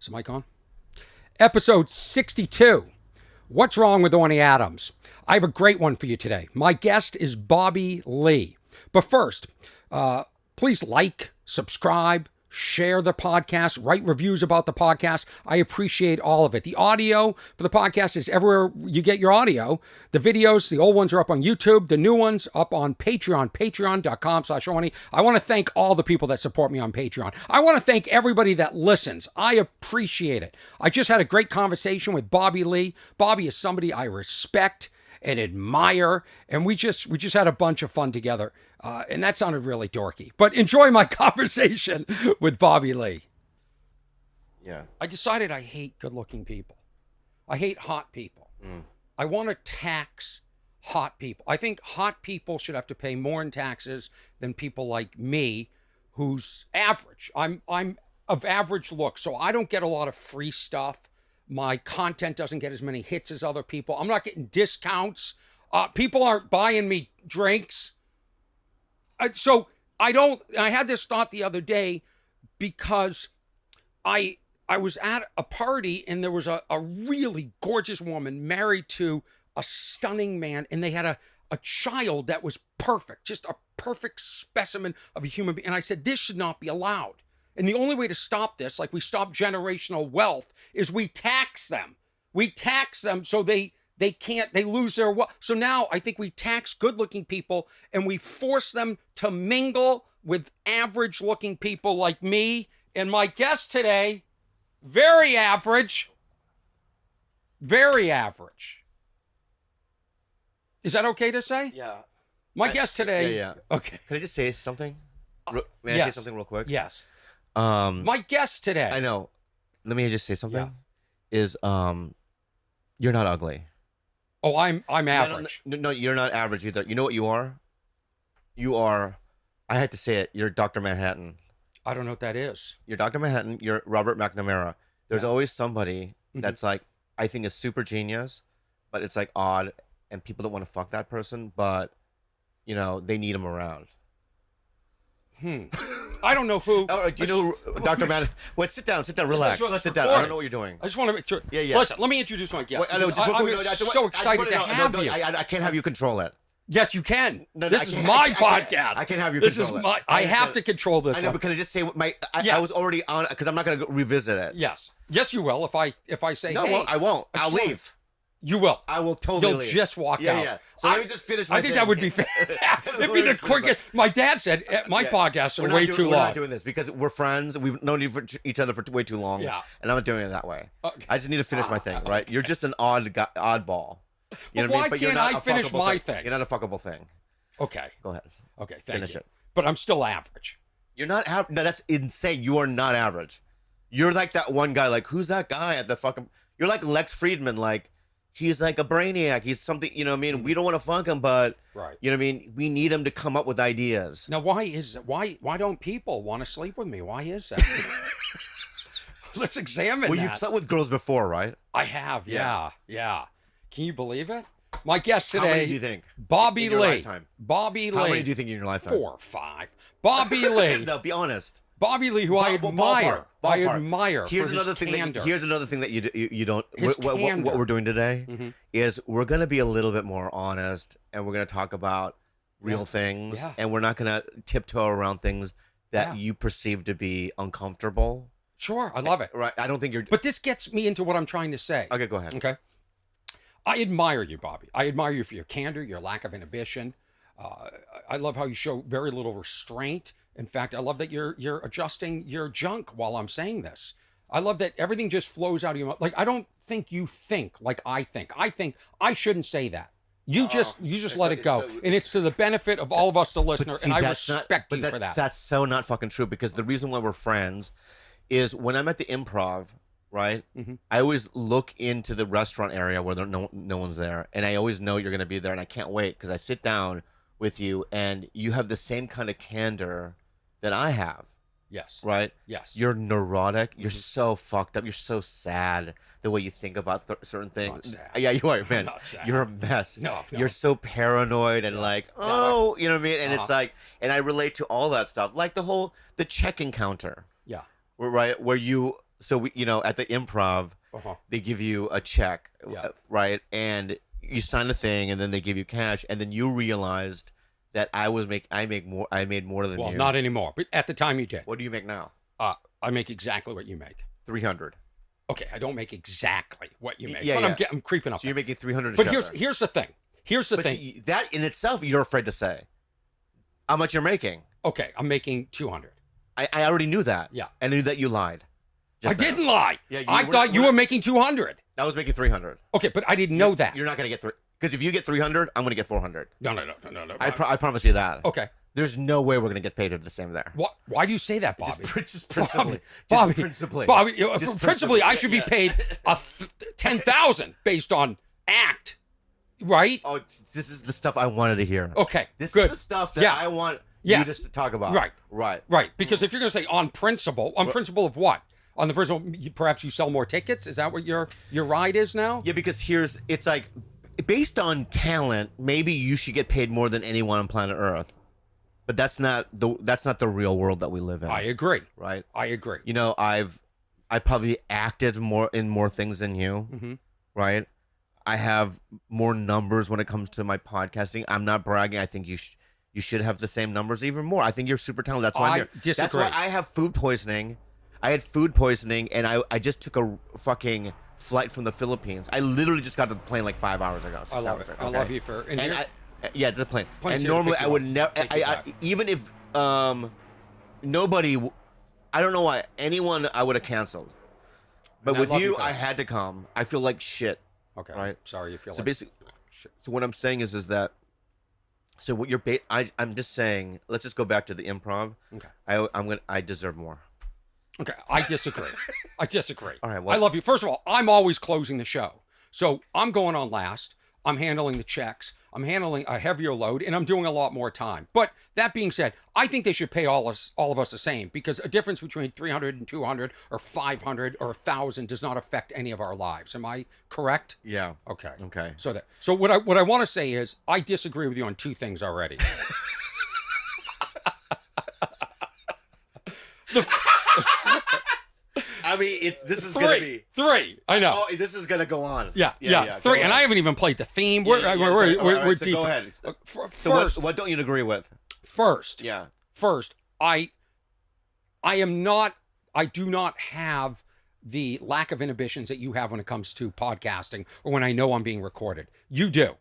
Is the mic on? Episode 62. What's wrong with Orny Adams? I have a great one for you today. My guest is Bobby Lee. But first, please like, subscribe, share the podcast, write reviews about the podcast. I appreciate all of it. The audio for the podcast is everywhere you get your audio. The videos, the old ones are up on YouTube. The new ones up on Patreon, patreon.com/Orny. I want to thank all the people that support me on Patreon. I want to thank everybody that listens. I appreciate it. I just had a great conversation with Bobby Lee. Bobby is somebody I respect and admire, and we just had a bunch of fun together, and that sounded really dorky, but enjoy my conversation with Bobby Lee. Yeah. I decided I hate good-looking people. I hate hot people. I want to tax hot people. I think hot people should have to pay more in taxes than people like me, who's average. I'm of average look, so I don't get a lot of free stuff. My content doesn't get as many hits as other people. I'm not getting discounts. People aren't buying me drinks. So I had this thought the other day because I was at a party and there was a really gorgeous woman married to a stunning man, and they had a child that was perfect, just a perfect specimen of a human being. And I said, this should not be allowed. And the only way to stop this, like we stop generational wealth, is we tax them. We tax them so they lose their wealth. So now I think we tax good-looking people and we force them to mingle with average-looking people like me. And my guest today, very average. Very average. Is that okay to say? Yeah. My guest today. Yeah. Okay. Can I just say something? May I yes. say something real quick? Yes. My guest today. I know. Let me just say something. Is you're not ugly. Oh, I'm average. No, you're not average either. You know what you are? You are, I had to say it, you're Dr. Manhattan. I don't know what that is. You're Dr. Manhattan, you're Robert McNamara. There's always somebody that's like, I think is super genius, but it's like odd, and people don't want to fuck that person, but, you know, they need him around. I don't know who. Oh, do you know Dr. Manhattan? Wait, sit down, relax. Sit down. I don't know what you're doing. I just want to make sure. Yeah. Listen, let me introduce my guest. Wait, I know, I'm so excited to have you. I can't have you control it. Yes, you can. No, this is my podcast. I can't have you this control is it. I have to control this. I know, one. but can I just say I Yes. was already on, because I'm not going to revisit it. Yes, you will. If I say, no, hey, I won't. I'll leave. You will. I will totally You'll leave. just walk out. Yeah. So let me just finish my I think thing. that would be fantastic. It'd be the quickest. My dad said my podcasts are way too long. We're not doing this because we're friends. We've known each other for way too long. Yeah. And I'm not doing it that way. Okay. I just need to finish my thing, right? You're just an oddball. You know what I mean? Why you're can't not I finish my thing? You're not a fuckable thing. Okay. Go ahead. Okay, thank Finish you. it. But I'm still average. You're not average. No, that's insane. You are not average. You're like that one guy, like, who's that guy at the fucking... You're like Lex Friedman, like, he's like a brainiac. He's something, you know what I mean? We don't want to fuck him, but, right. You know what I mean? We need him to come up with ideas. Now, why don't people want to sleep with me? Why is that? Let's examine that. Well, you've slept with girls before, right? I have, yeah. Can you believe it? My guest today. How many do you think? Bobby in your Lee. Lifetime? Bobby Lee. How many do you think in your lifetime? 4 or 5. Bobby Lee. No, be honest. Bobby Lee, who I admire. Ballpark. I admire. Here's for another his thing. candor. Here's another thing that you don't. His What candor. we're doing today is we're gonna be a little bit more honest, and we're gonna talk about real things, and we're not gonna tiptoe around things that you perceive to be uncomfortable. Sure, I love it. Right. I don't think you're. But this gets me into what I'm trying to say. Okay, go ahead. Okay. I admire you, Bobby. I admire you for your candor, your lack of inhibition. I love how you show very little restraint. In fact, I love that you're adjusting your junk while I'm saying this. I love that everything just flows out of your mouth. Like, I don't think you think like I think. I think I shouldn't say that. You just let it go, and it's to the benefit of all of us, the listener, and I respect you for that. That's so not fucking true, because the reason why we're friends is when I'm at the Improv, right? I always look into the restaurant area where no one's there, and I always know you're gonna be there, and I can't wait because I sit down with you, and you have the same kind of candor that I have. Yes. Right? Yes. You're neurotic. You're so fucked up. You're so sad the way you think about certain things. Not sad. Yeah, you are, man. I'm not sad. You're a mess. No. You're so paranoid and like, oh, you know what I mean? And it's like, and I relate to all that stuff. Like the checking counter. Yeah. Where you so we, at the Improv, they give you a check, right? And you sign a thing, and then they give you cash, and then you realized that I made more than you. Well, not anymore, but at the time you did. What do you make now? I make exactly what you make. 300. Okay, I don't make exactly what you make, Yeah, but I'm creeping up. So you're making 300. But here's the thing. Here's the thing. See, that in itself, you're afraid to say how much you're making. Okay, I'm making 200. I already knew that. Yeah, I knew that you lied. I didn't lie. Yeah, I thought you were making 200. I was making 300. Okay, but I didn't know that. You're not gonna get because if you get 300, I'm gonna get 400. No. I promise you that. Okay. There's no way we're gonna get paid the same there. What? Why do you say that, Bobby? Just principally. Bobby, principally. Bobby, principally, I should be paid 10,000 based on act, right? Oh, this is the stuff I wanted to hear. Okay, this good. is the stuff that I want you to talk about. Right. Because if you're gonna say on principle of what? On the principle, perhaps you sell more tickets. Is that what your ride is now? Yeah, because it's like based on talent, maybe you should get paid more than anyone on planet Earth. But that's not the real world that we live in. I agree. Right? I agree. I probably acted in more things than you. Right? I have more numbers when it comes to my podcasting. I'm not bragging. I think you should have the same numbers, even more. I think you're super talented. That's why I'm here. Disagree. That's why I have food poisoning. I had food poisoning, and I just took a fucking flight from the Philippines. I literally just got to the plane like 5 hours ago. I love it. Okay. I love you for... Yeah, it's a plane. And normally I would never, even if nobody, I don't know why, anyone I would have canceled. But with you, I had to come. I feel like shit. Okay. Right? Sorry you feel so like basically, shit. So what I'm saying is that, so what you're, I'm just saying, let's just go back to the Improv. Okay. I deserve more. Okay. I disagree. I disagree. All right. Well, I love you. First of all, I'm always closing the show. So I'm going on last. I'm handling the checks. I'm handling a heavier load, and I'm doing a lot more time. But that being said, I think they should pay all of us the same, because a difference between 300 and 200 or 500 or 1,000 does not affect any of our lives. Am I correct? Yeah. Okay. Okay. So what I want to say is I disagree with you on two things already. I mean, this is going to be... Three. I know. Oh, this is going to go on. Yeah. Three. And I haven't even played the theme. We're deep. Go ahead. First, what don't you agree with? First, I do not have the lack of inhibitions that you have when it comes to podcasting or when I know I'm being recorded. You do.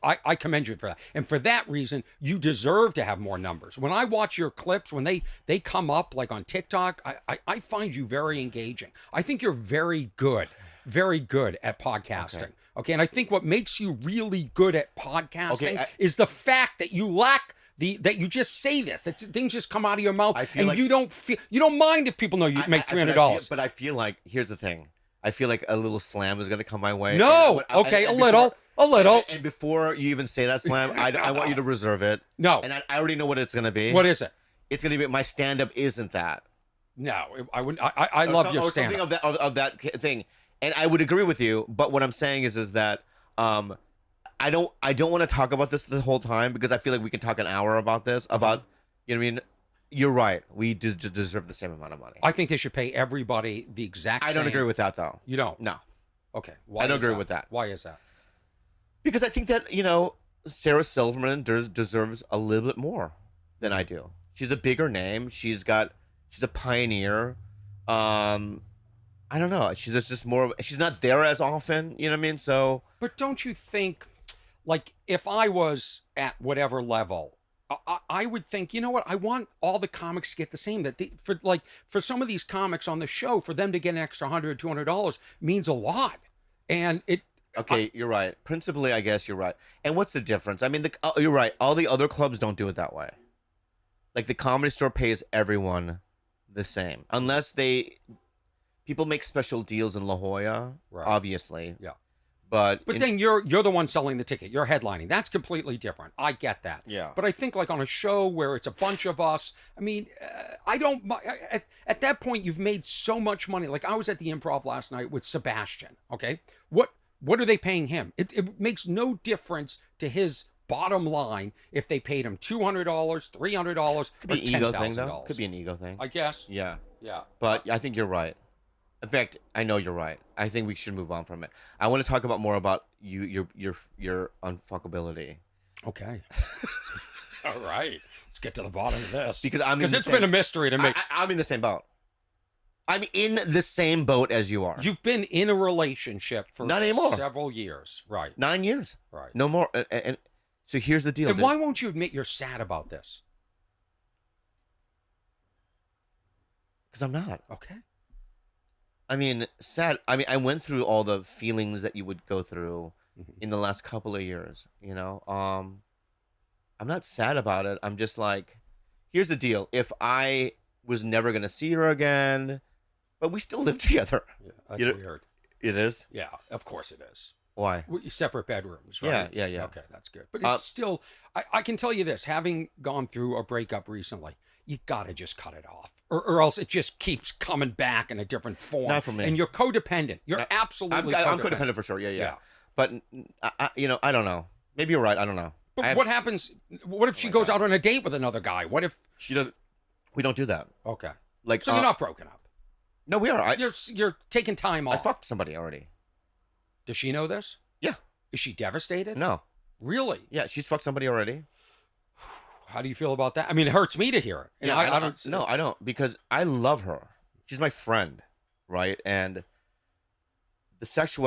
I commend you for that. And for that reason, you deserve to have more numbers. When I watch your clips, when they come up like on TikTok, I find you very engaging. I think you're very good at podcasting. Okay. And I think what makes you really good at podcasting is the fact that you lack that you just say this, that things just come out of your mouth, and like, you don't mind if people know you make $300. But I feel like, here's the thing. I feel like a little slam is going to come my way. No. A little. And before you even say that slam, I want you to reserve it. No. And I already know what it's going to be. What is it? It's going to be, my stand-up isn't that. No, I wouldn't. I love your stand-up. Or something of that thing. And I would agree with you, but what I'm saying is that I don't want to talk about this the whole time, because I feel like we can talk an hour about this, about, you know what I mean? You're right. We deserve the same amount of money. I think they should pay everybody the exact same. I don't agree with that, though. You don't? No. Okay. I don't agree with that. Why is that? Because I think that, Sarah Silverman deserves a little bit more than I do. She's a bigger name. She's a pioneer. I don't know. She's just more. She's not there as often. You know what I mean? So. But don't you think, like, if I was at whatever level, I would think, you know what? I want all the comics to get the same. That for some of these comics on the show, for them to get an extra $100, $200 means a lot. And it. Okay, you're right. Principally, I guess you're right. And what's the difference? I mean, you're right. All the other clubs don't do it that way. Like, the Comedy Store pays everyone the same, unless people make special deals in La Jolla, right. Obviously. Yeah. But then you're the one selling the ticket. You're headlining. That's completely different. I get that. Yeah. But I think, like, on a show where it's a bunch of us, I mean, I don't. At that point, you've made so much money. Like, I was at the Improv last night with Sebastian. Okay, what are they paying him? It makes no difference to his bottom line if they paid him $200, $300, or $10,000. Could be an ego thing. I guess. Yeah. But I think you're right. In fact, I know you're right. I think we should move on from it. I want to talk about more about your unfuckability. Okay. All right. Let's get to the bottom of this. Because it's been a mystery to me. I'm in the same boat. I'm in the same boat as you are. You've been in a relationship for not anymore. Several years. Right. 9 years. Right. No more. And so here's the deal. And why won't you admit you're sad about this? Because I'm not. Okay. I mean, sad. I mean, I went through all the feelings that you would go through in the last couple of years, you know. I'm not sad about it. I'm just like, here's the deal. If I was never going to see her again, but we still live together. Yeah, that's weird. It is? Yeah, of course it is. Why? Separate bedrooms, right? Yeah. Okay, that's good. But it's still, I can tell you this, having gone through a breakup recently, you got to just cut it off. Or else it just keeps coming back in a different form. Not for me. And you're codependent. You're absolutely codependent. I'm codependent for sure, yeah. But, I don't know. Maybe you're right, I don't know. But what happens, what if she goes out on a date with another guy? What if... She doesn't... We don't do that. Okay. Like, so you're not broken up? No, we are. You're taking time off. I fucked somebody already. Does she know this? Yeah. Is she devastated? No. Really? Yeah, she's fucked somebody already. How do you feel about that? I mean, it hurts me to hear it. And I don't. No, I don't, because I love her. She's my friend, right? And the sexual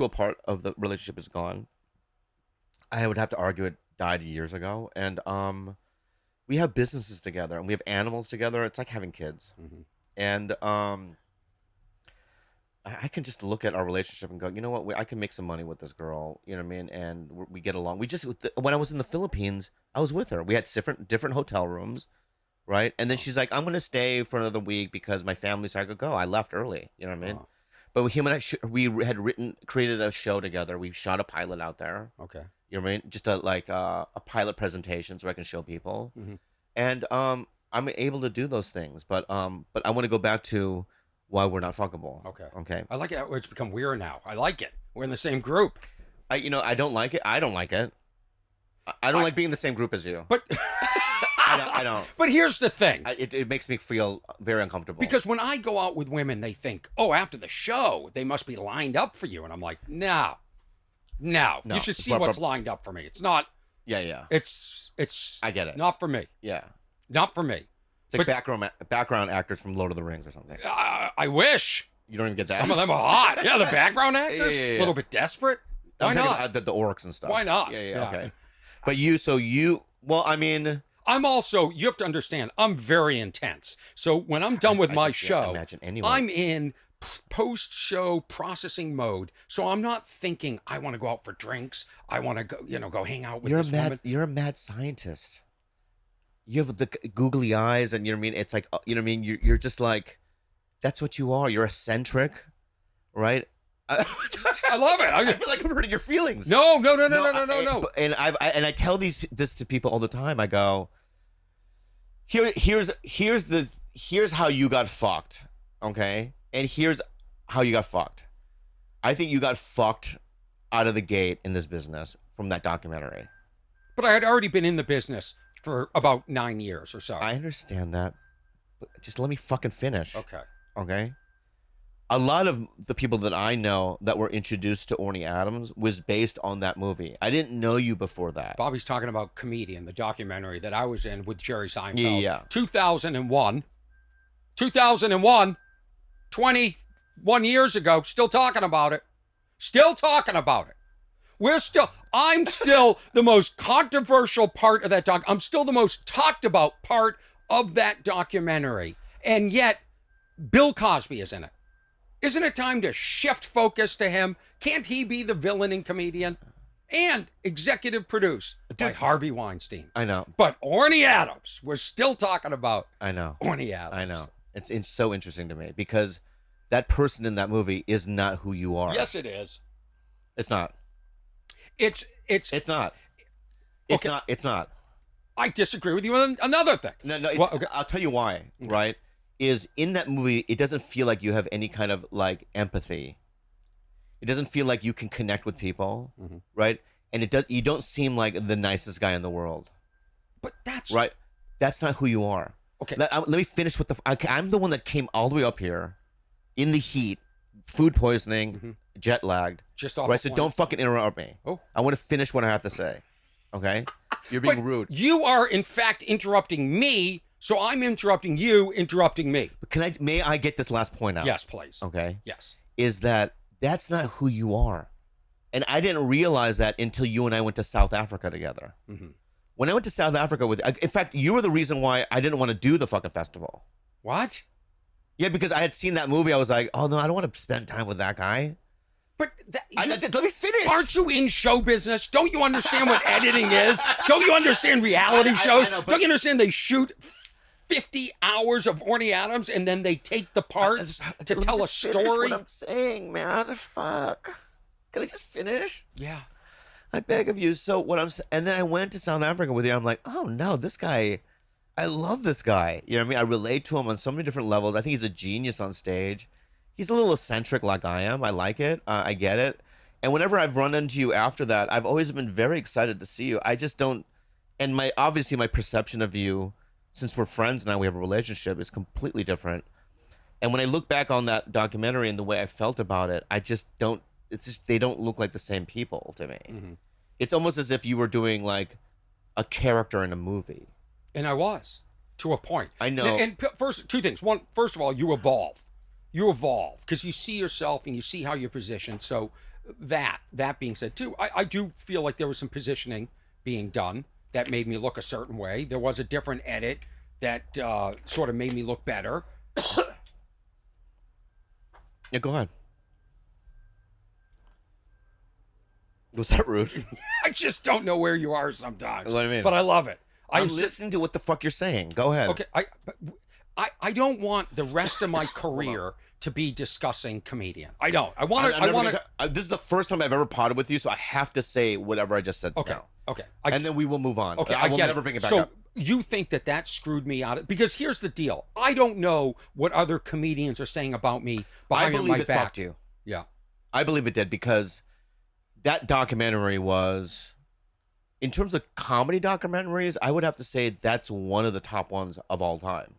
part of the relationship is gone. I would have to argue it died years ago. And we have businesses together, and we have animals together. It's like having kids. Mm-hmm. And I can just look at our relationship and go, you know what? I can make some money with this girl. You know what I mean? And we get along. When I was in the Philippines, I was with her. We had different hotel rooms, right? And then she's like, I'm gonna stay for another week because my family said I could go. I left early. You know what I mean? But him and I, we had created a show together. We shot a pilot out there. Okay. You know what I mean? Just a pilot presentation so I can show people. Mm-hmm. And I'm able to do those things. But I want to go back to why we're not fuckable. Okay. I like it. It's become weird now. I like it. We're in the same group. I don't like it. I don't like it. I don't like being in the same group as you. But I don't. But here's the thing. It makes me feel very uncomfortable. Because when I go out with women, they think, oh, after the show, they must be lined up for you. And I'm like, no. You should see what's lined up for me. It's not. Yeah. It's. I get it. Not for me. Yeah. Not for me. It's like background actors from Lord of the Rings or something. I wish. You don't even get that. Some of them are hot. Yeah, the background actors. Yeah. A little bit desperate. Why not? The orcs and stuff. Why not? Yeah. Okay. But well, I mean, I'm also, you have to understand, I'm very intense. So when I'm done with my show, imagine anyone. I'm in post-show processing mode. So I'm not thinking I want to go out for drinks. I want to go hang out with this woman. You're a mad scientist. You have the googly eyes, and you know what I mean. It's like, you know what I mean. You're just like, that's what you are. You're eccentric, right? I love it. I feel like I'm hurting your feelings. No. And I tell this to people all the time. I go, here's how you got fucked, okay? And here's how you got fucked. I think you got fucked out of the gate in this business from that documentary. But I had already been in the business for about 9 years or so. I understand that, but just let me fucking finish. Okay. A lot of the people that I know that were introduced to Orny Adams was based on that movie. I didn't know you before that. Bobby's talking about Comedian, the documentary that I was in with Jerry Seinfeld. Yeah. 2001, 21 years ago, still talking about it. I'm still the most controversial part of that doc. I'm still the most talked about part of that documentary. And yet, Bill Cosby is in it. Isn't it time to shift focus to him? Can't he be the villain in Comedian? And executive produced by Harvey Weinstein. I know. But Orny Adams, we're still talking about Orny Adams. I know. It's so interesting to me because that person in that movie is not who you are. Yes, it is. It's not. It's not. It's not. I disagree with you on another thing. No. Okay. I'll tell you why, right? Is in that movie, it doesn't feel like you have any kind of like empathy. It doesn't feel like you can connect with people, right? And you don't seem like the nicest guy in the world. But that's right. That's not who you are. Okay. Let me finish with I'm the one that came all the way up here, in the heat, food poisoning, jet lagged. Just off. Right, a so plane. don't fucking interrupt me. Oh. I want to finish what I have to say. Okay, you're being But rude. You are in fact interrupting me, so I'm interrupting you, interrupting me. But may I get this last point out? Yes, please. Okay. Yes. Is that's not who you are, and I didn't realize that until you and I went to South Africa together. When I went to South Africa in fact, you were the reason why I didn't want to do the fucking festival. What? Yeah, because I had seen that movie. I was like, oh no, I don't want to spend time with that guy. But let me finish. Aren't you in show business? Don't you understand what editing is? Don't you understand reality shows? I know, Don't you understand they shoot 50 hours of Orny Adams and then they take the parts to tell a story? What I'm saying, man. Fuck. Can I just finish? Yeah. I beg of you. So and then I went to South Africa with you. I'm like, oh no, this guy. I love this guy. You know what I mean? I relate to him on so many different levels. I think he's a genius on stage. He's a little eccentric like I am. I like it. I get it. And whenever I've run into you after that, I've always been very excited to see you. I just don't. And obviously my perception of you, since we're friends now, we have a relationship, is completely different. And when I look back on that documentary and the way I felt about it, I just don't. It's just they don't look like the same people to me. It's almost as if you were doing like a character in a movie. And I was, to a point. I know. And first, two things. One, first of all, you evolve. You evolve because you see yourself and you see how you're positioned. So that being said, too, I do feel like there was some positioning being done that made me look a certain way. There was a different edit that sort of made me look better. Yeah, go on. Was that rude? I just don't know where you are sometimes. What do you mean? But I love it. I'm listening to what the fuck you're saying. Go ahead. Okay, I don't want the rest of my career to be discussing comedian. I don't. I want to. This is the first time I've ever potted with you, so I have to say whatever I just said. Okay. Now. Okay. And then we will move on. Okay. I will get never it. bring it back so up. You think that screwed me out? Because here's the deal. I don't know what other comedians are saying about me behind my back. I believe it fucked you. Yeah. I believe it did because that documentary was, in terms of comedy documentaries, I would have to say that's one of the top ones of all time.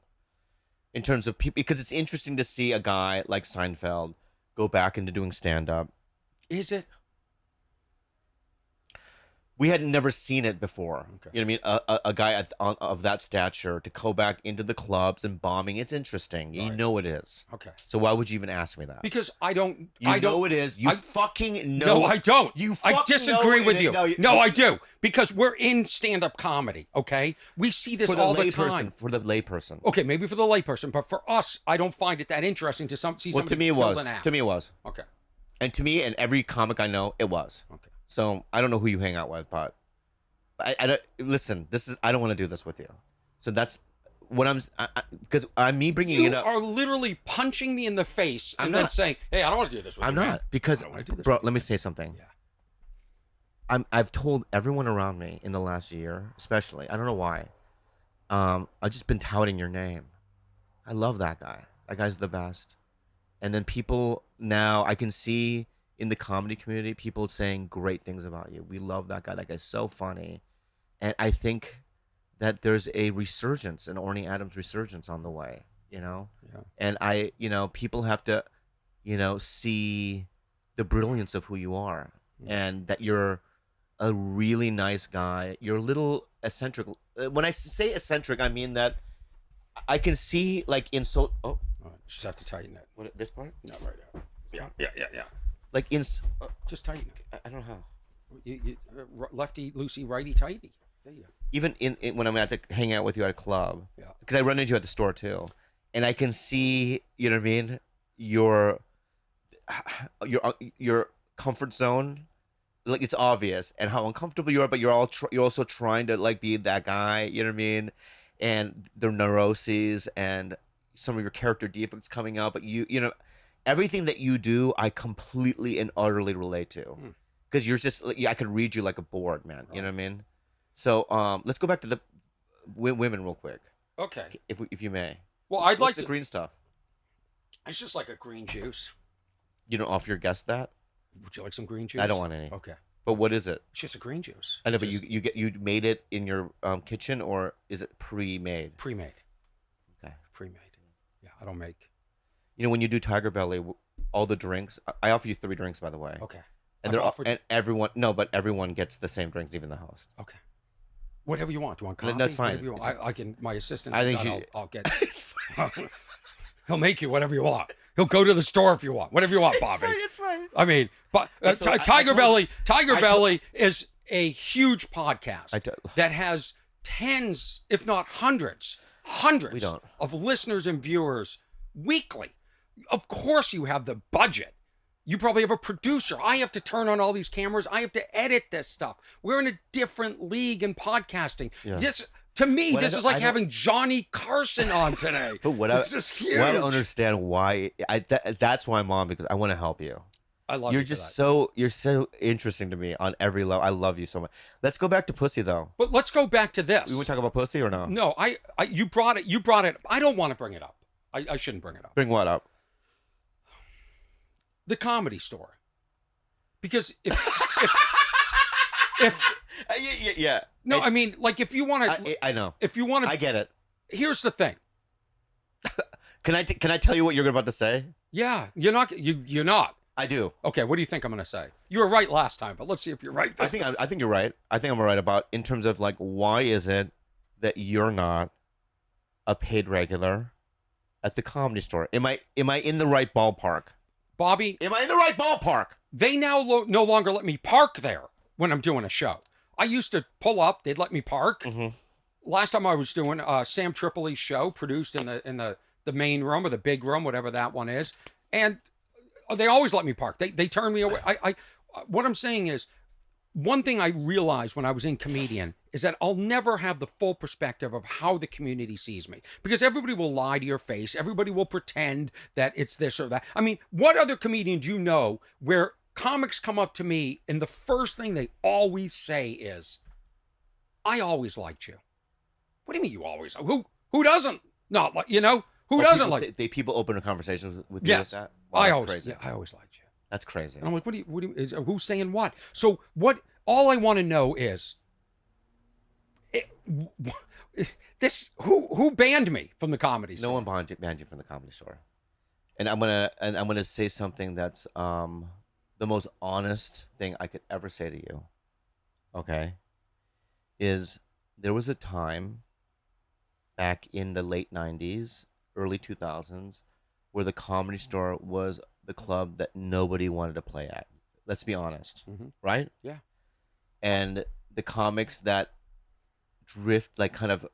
In terms of people, because it's interesting to see a guy like Seinfeld go back into doing stand-up. Is it? We had never seen it before. Okay. You know what I mean? A guy of that stature to go back into the clubs and bombing. It's interesting. You know it is. Okay. So why would you even ask me that? Because I don't. You know it is. You fucking know. No, I don't. You I fucking disagree know with it. you. No, I do. Because we're in stand-up comedy, okay? We see this all the time. For the layperson. Okay, maybe for the layperson, but for us, I don't find it that interesting to see somebody. Well, to me it was. To me it was. Okay. And to me and every comic I know, it was. Okay. So I don't know who you hang out with, but I don't listen. I don't want to do this with you. So that's what because I'm me bringing it up. You are literally punching me in the face and then saying, "Hey, I don't want to do this with you." I'm not because, bro. Let me say something. Yeah. I've told everyone around me in the last year, especially. I don't know why. I've just been touting your name. I love that guy. That guy's the best. And then people now I can see in the comedy community, people saying great things about you. We love that guy. That guy's so funny. And I think that there's a resurgence, an Orny Adams resurgence on the way, you know? Yeah. And people have to, see the brilliance of who you are and that you're a really nice guy. You're a little eccentric. When I say eccentric, I mean that I can see like just have to tighten it. What, this part? No, right now. Yeah. Like just tighten it. I don't know how. You lefty loosey, righty tighty. There you go. Even in when I'm hang out with you at a club, yeah, because I run into you at the store too, and I can see, you know what I mean, your comfort zone, like it's obvious, and how uncomfortable you are, but you're also trying to like be that guy, you know what I mean, and the neuroses and some of your character defects coming out, but you know. Everything that you do, I completely and utterly relate to, because you're just. I could read you like a board, man. You know what I mean? So, let's go back to the women real quick. Okay. If you may. Well, I'd like the green stuff. It's just like a green juice. You don't offer your guest that? Would you like some green juice? I don't want any. Okay. But what is it? It's just a green juice. I know, but you made it in your kitchen, or is it pre-made? Pre-made. Okay. Pre-made. Yeah, I don't make. when you do Tiger Belly, all the drinks. I offer you 3 drinks, by the way. Okay. And they're and everyone. No, but everyone gets the same drinks, even the host. Okay. Whatever you want. Do you want coffee? That's fine. Whatever you want. I can. My assistant. I think I'll get. He'll make you whatever you want. He'll go to the store if you want. Whatever you want, Bobby. It's fine. I mean, but Tiger Belly is a huge podcast that has tens, if not hundreds of listeners and viewers weekly. Of course, you have the budget. You probably have a producer. I have to turn on all these cameras. I have to edit this stuff. We're in a different league in podcasting. Yeah. To me, this is like having Johnny Carson on today. But this is huge. I don't understand why. That's why I'm on, because I want to help you. I love you. You're so interesting to me on every level. I love you so much. Let's go back to pussy, though. But let's go back to this. We want to talk about pussy or no? No, you brought it. You brought it. I don't want to bring it up. I shouldn't bring it up. Bring what up? The Comedy Store. Because if yeah. No, I mean, like, if you want to, I know. If you want to, I get it. Here's the thing. Can I tell you what you're about to say? Yeah, you're not. I do. Okay, what do you think I'm going to say? You were right last time, but let's see if you're right. I think you're right. I think I'm right about, in terms of, like, why is it that you're not a paid regular at the Comedy Store? Am I in the right ballpark? Bobby, am I in the right ballpark? They now no longer let me park there when I'm doing a show. I used to pull up; they'd let me park. Mm-hmm. Last time I was doing Sam Tripoli's show, produced in the main room or the big room, whatever that one is, and they always let me park. They turn me away. What I'm saying is, one thing I realized when I was in comedian is that I'll never have the full perspective of how the community sees me, because everybody will lie to your face. Everybody will pretend that it's this or that. I mean, what other comedian do you know where comics come up to me and the first thing they always say is, "I always liked you"? What do you mean you always? Who doesn't? Not like, who doesn't like? People open a conversation with you like that. Wow, I always liked you. That's crazy. And I'm like, who's saying what? So what? All I want to know is, who banned me from the Comedy Store? No one banned you from the Comedy Store. And I'm gonna say something that's the most honest thing I could ever say to you. Okay, is there was a time back in the late 90s, early 2000s, where the Comedy Store was the club that nobody wanted to play at. Let's be honest, right? Yeah. And the comics that kind of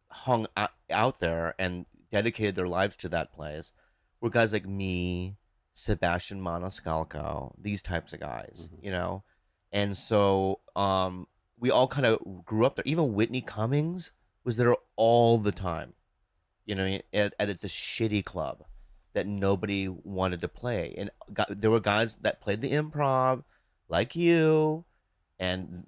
hung out there and dedicated their lives to that place were guys like me, Sebastian Maniscalco, these types of guys, And so we all kind of grew up there. Even Whitney Cummings was there all the time, at this shitty club that nobody wanted to play. And there were guys that played the Improv, like you, and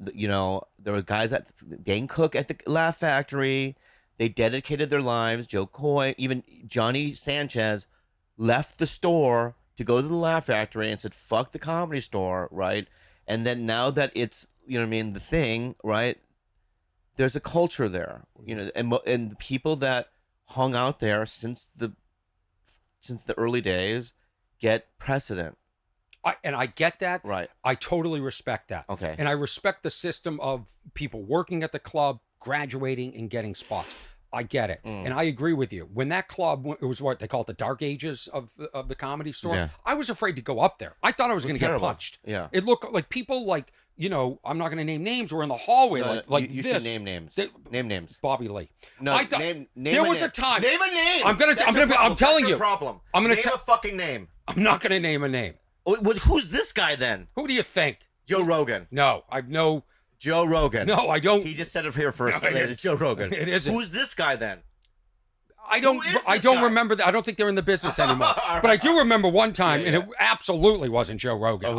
there were guys at Dane Cook at the Laugh Factory. They dedicated their lives. Joe Coy, even Johnny Sanchez, left the store to go to the Laugh Factory and said, "Fuck the Comedy Store," right? And then now that it's the thing, right? There's a culture there, and people that hung out there since the early days get precedent. I get that. Right. I totally respect that. Okay. And I respect the system of people working at the club, graduating, and getting spots. I get it. And I agree with you. When that club, it was what they call it, the dark ages of the Comedy Store. Yeah. I was afraid to go up there. I thought I was going to get punched. Yeah. It looked like people like, I'm not going to name names, were in the hallway you this. should name names. Name names. Bobby Lee. No, name there was a time. Name a name. I'm telling you. Problem. I'm going to name a fucking name. I'm not going to name a name. Who's this guy then? Who do you think? Joe Rogan. No, I've no. Joe Rogan. No, I don't. He just said it here first. No, it's Joe Rogan. It isn't. Who's this guy then? I don't remember that. I don't think they're in the business anymore. But I do remember one time, and it absolutely wasn't Joe Rogan.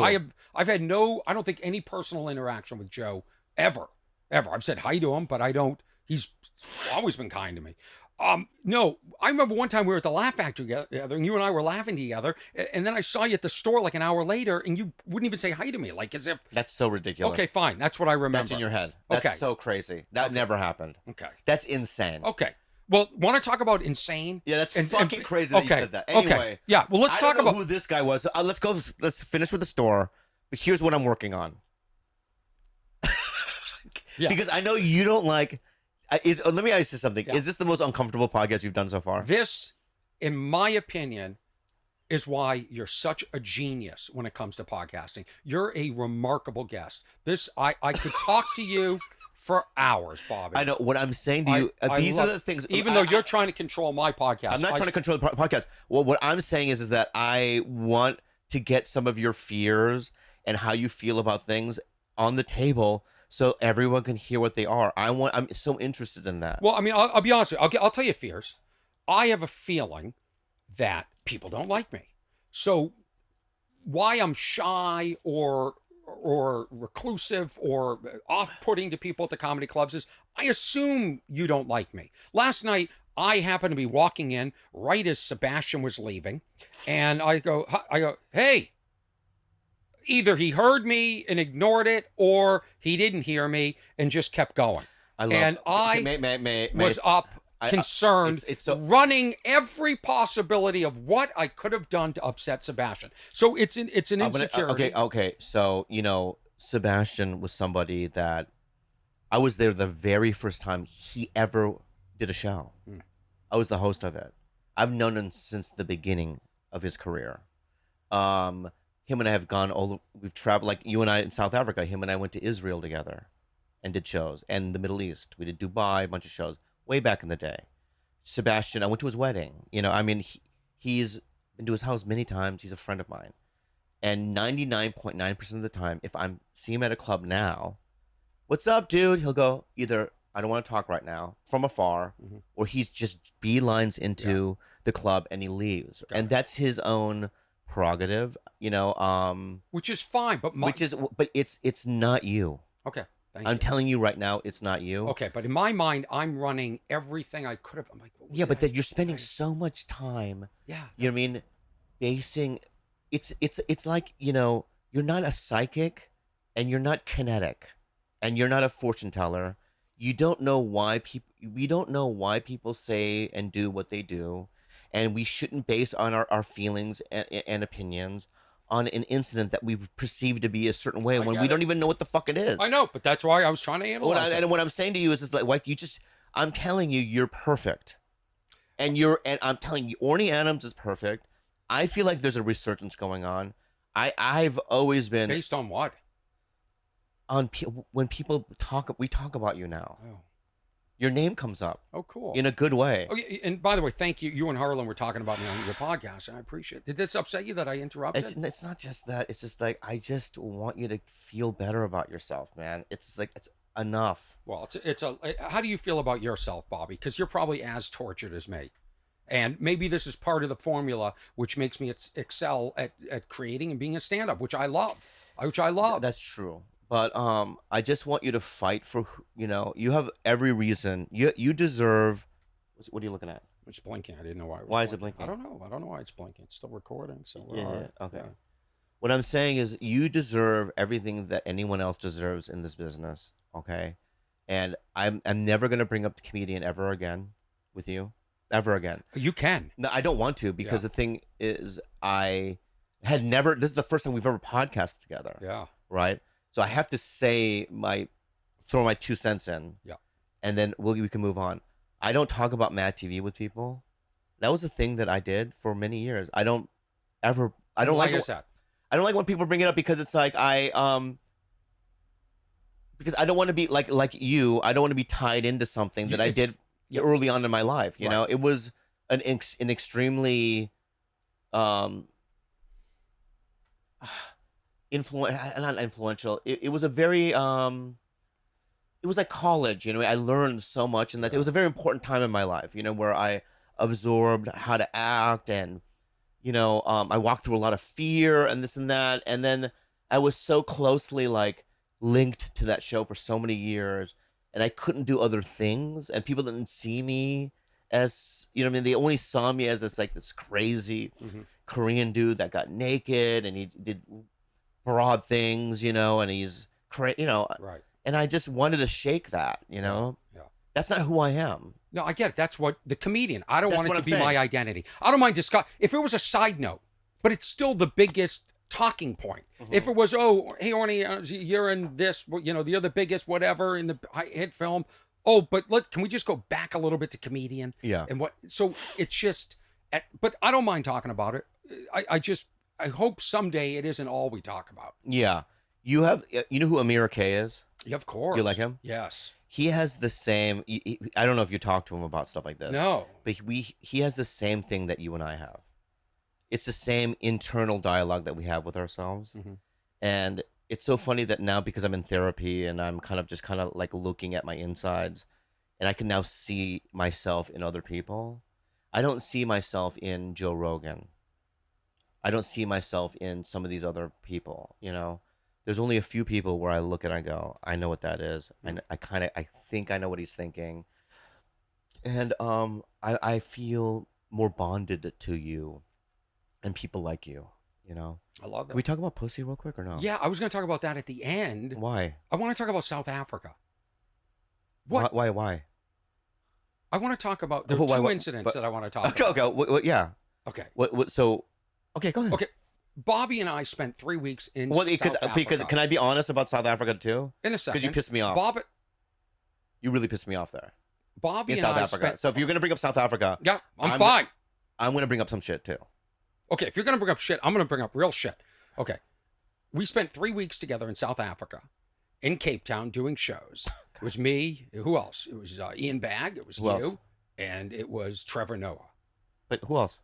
I've had I don't think any personal interaction with Joe ever. I've said hi to him, but I don't. He's always been kind to me. No, I remember one time we were at the Laugh Factory together, and you and I were laughing together, and then I saw you at the store like an hour later, and you wouldn't even say hi to me, like as if. That's so ridiculous. Okay, fine. That's what I remember. That's in your head. That's so crazy. That never happened. Okay. That's insane. Okay. Well, want to talk about insane? Yeah, that's fucking crazy that you said that. Anyway, okay. Yeah. Well, let's talk about who this guy was. Let's finish with the store. But here's what I'm working on. Yeah. Because I know you don't like. Let me ask you something. Yeah. Is this the most uncomfortable podcast you've done so far? This, in my opinion, is why you're such a genius when it comes to podcasting. You're a remarkable guest. I could talk to you for hours, Bobby. I know what I'm saying to you. These are the things. Even though you're trying to control my podcast, I'm not trying to control the podcast. Well, what I'm saying is that I want to get some of your fears and how you feel about things on the table, so everyone can hear what they are. I'm so interested in that. Well, I mean, I'll be honest with you. I'll tell you fears. I have a feeling that people don't like me. So why I'm shy or reclusive or off-putting to people at the comedy clubs is I assume you don't like me. Last night, I happened to be walking in right as Sebastian was leaving, and I go, hey. Either he heard me and ignored it, or he didn't hear me and just kept going. I was up concerned, running every possibility of what I could have done to upset Sebastian. So it's an insecurity. Okay. So, Sebastian was somebody that I was there the very first time he ever did a show. I was the host of it. I've known him since the beginning of his career. Him and I have gone we've traveled, like you and I in South Africa. Him and I went to Israel together and did shows, and the Middle East. We did Dubai, a bunch of shows way back in the day. Sebastian, I went to his wedding. He's been to his house many times. He's a friend of mine. And 99.9% of the time, if I see him at a club now, what's up, dude? He'll go either, I don't want to talk right now, from afar, or he's just beelines into the club and he leaves. And that's his own prerogative, which is fine, but it's not you. Okay, I'm telling you right now, it's not you. Okay, but in my mind, I'm running everything I could have. I'm like, but then you're spending so much time. Yeah, you know what I mean? Basing, it's like you're not a psychic, and you're not kinetic, and you're not a fortune teller. You don't know why we don't know why people say and do what they do. And we shouldn't base on our feelings and opinions on an incident that we perceive to be a certain way when we don't even know what the fuck it is. I know, but that's why I was trying to analyze it. And what I'm saying to you is like I'm telling you, you're perfect. And I'm telling you, Orny Adams is perfect. I feel like there's a resurgence going on. I've always been... Based on what? When people we talk about you now. Oh. Your name comes up. Oh, cool. In a good way. Oh, and by the way, thank you. You and Harlan were talking about me on your podcast, and I appreciate it. Did this upset you that I interrupted? It's not just that. It's just like, I just want you to feel better about yourself, man. It's like, it's enough. Well, how do you feel about yourself, Bobby? Because you're probably as tortured as me. And maybe this is part of the formula which makes me excel at creating and being a stand-up, which I love. That's true. But I just want you to fight for, you have every reason. You deserve. What are you looking at? It's blinking. I didn't know why. Why is it blinking? I don't know. I don't know why it's blinking. It's still recording. So okay. Yeah. What I'm saying is, you deserve everything that anyone else deserves in this business. Okay, and I'm never gonna bring up the comedian ever again with you, ever again. You can. No, I don't want to, because the thing is, I had never. This is the first time we've ever podcasted together. Yeah. Right. So I have to throw my 2 cents in. Yeah. And then we can move on. I don't talk about Mad TV with people. That was a thing that I did for many years. I don't Why is that? I don't like when people bring it up, because it's like because I don't want to be like you. I don't want to be tied into something that I did early on in my life. You know, it was an extremely not influential. It was a very it was like college. I learned so much, and that it was a very important time in my life. Where I absorbed how to act, and I walked through a lot of fear and this and that, and then I was so closely linked to that show for so many years, and I couldn't do other things, and people didn't see me as they only saw me as this crazy Korean dude that got naked and he did broad things, and he's right. And I just wanted to shake that, Yeah. That's not who I am. No, I get it. That's what the comedian. I don't That's want it what to I'm be saying. my identity. I don't mind discuss. If it was a side note, but it's still the biggest talking point. If it was, oh, hey, Orny, you're in this, you're the biggest, whatever, in the hit film. Oh, but can we just go back a little bit to comedian? Yeah. And so it's just, but I don't mind talking about it. I hope someday it isn't all we talk about. Yeah. You know who Amir K is? Yeah, of course. You like him? Yes. He has the same. I don't know if you talk to him about stuff like this. No. But he has the same thing that you and I have. It's the same internal dialogue that we have with ourselves. Mm-hmm. And it's so funny that now, because I'm in therapy and I'm kind of like looking at my insides, and I can now see myself in other people. I don't see myself in Joe Rogan. I don't see myself in some of these other people, There's only a few people where I look and I go, I know what that is. And I think I know what he's thinking. And I feel more bonded to you and people like you, I love that. Can we talk about pussy real quick or no? Yeah, I was going to talk about that at the end. Why? I want to talk about South Africa. What? Why? I want to talk about, there are two incidents that I want to talk about. Okay. Yeah. Okay. Okay, go ahead. Okay. Bobby and I spent 3 weeks in South Africa. Because can I be honest about South Africa too? In a second. Because you pissed me off. You really pissed me off there. Bobby in and South I Africa. So if you're going to bring up South Africa. Yeah, I'm fine. I'm going to bring up some shit too. Okay, if you're going to bring up shit, I'm going to bring up real shit. Okay. We spent 3 weeks together in South Africa, in Cape Town, doing shows. It was me. Who else? It was Ian Bagg. It was who else? And it was Trevor Noah. But who else?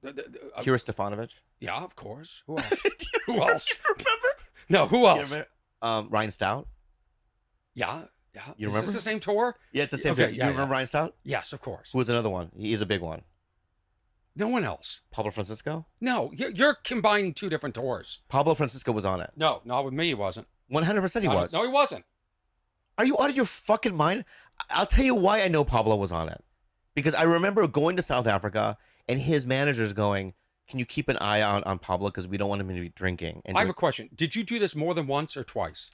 Kira Stefanovic. Yeah, of course. Who else? Who else? Remember? No, who else? Ryan Stout. Yeah. You Is remember? this the same tour? Yeah, it's the same tour. You remember Ryan Stout? Yes, of course. Who was another one? He's a big one. No one else. Pablo Francisco? No, you're combining two different tours. Pablo Francisco was on it. No, not with me. He wasn't. 100% he was. No, he wasn't. Are you out of your fucking mind? I'll tell you why I know Pablo was on it. Because I remember going to South Africa and his manager's going, can you keep an eye on Pablo because we don't want him to be drinking. And I have a question. Did you do this more than once or twice?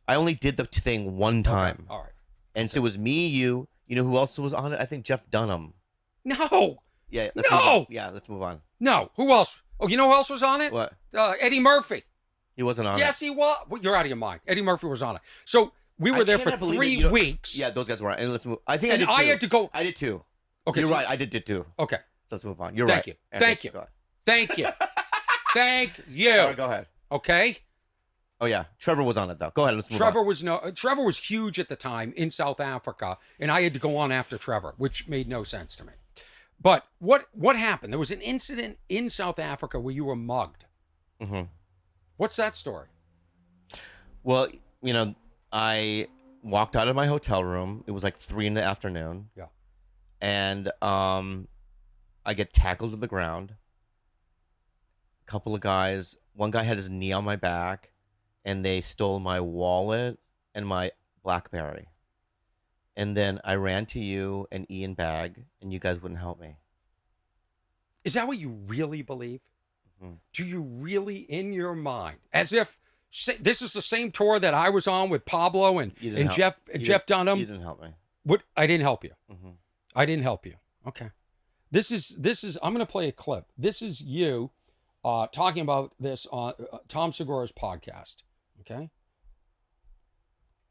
I only did the thing one time. Okay. All right. And so it was me, you. You know who else was on it? I think Jeff Dunham. No. Yeah. Let's move on. No. Who else? Oh, you know who else was on it? What? Eddie Murphy. He wasn't on it. Yes, he was. Well, you're out of your mind. Eddie Murphy was on it. So we were there for 3 weeks. Yeah, those guys were on it. And let's move. I think and I did too. I had to go. I did too. Okay. You're right. I did too. Okay. So let's move on. You're Thank right. You. Thank you. Thank you. Thank you. All right, go ahead. Okay. Oh yeah, Trevor was on it though. Go ahead, let's move on. Trevor was huge at the time in South Africa, and I had to go on after Trevor, which made no sense to me. But what happened? There was an incident in South Africa where you were mugged. Mm-hmm. What's that story? Well, I walked out of my hotel room. It was like 3 PM. Yeah. And I get tackled to the ground. A couple of guys. One guy had his knee on my back. And they stole my wallet and my BlackBerry. And then I ran to you and Ian Bagg, and you guys wouldn't help me. Is that what you really believe? Mm-hmm. Do you really, in your mind, as if this is the same tour that I was on with Pablo and Jeff Dunham? You didn't help me. What? I didn't help you. Mm-hmm. I didn't help you. Okay. This is. I'm going to play a clip. This is you talking about this on Tom Segura's podcast. Okay.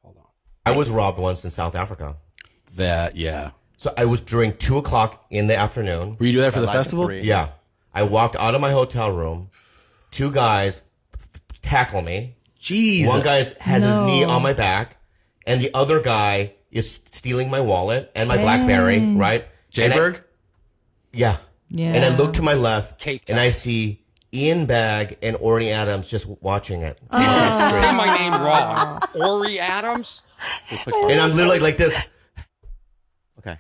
Hold on. I was robbed once in South Africa. Yeah. So I was during 2:00 in the afternoon. Were you there for the festival? Yeah. I walked out of my hotel room. 2 guys tackle me. Jesus. One guy has his knee on my back, and the other guy is stealing my wallet and my BlackBerry, right? Jayberg? Yeah. And I look to my left, and I see Ian Bagg and Orny Adams just watching it. Say my name wrong. Ori Adams? And I'm literally like this. Okay.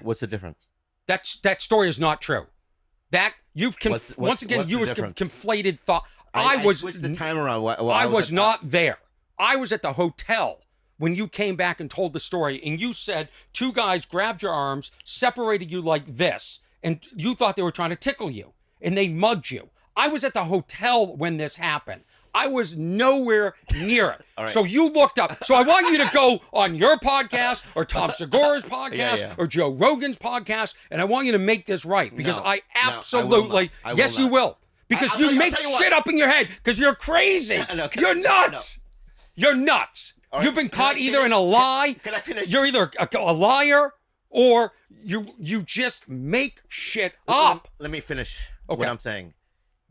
What's the difference? That story is not true. That you've once again you was conflated thought. I switched the time around. I was not there. I was at the hotel when you came back and told the story, and you said 2 guys grabbed your arms, separated you like this, and you thought they were trying to tickle you, and they mugged you. I was at the hotel when this happened. I was nowhere near it. All right. So you looked up. So I want you to go on your podcast or Tom Segura's podcast or Joe Rogan's podcast, and I want you to make this right because I absolutely, I will yes, not. you will. Because you make shit up in your head because you're crazy. You're nuts. You're nuts. Right. You've been caught either in a lie. Can I finish? You're either a liar or you just make shit up. Let me finish what I'm saying.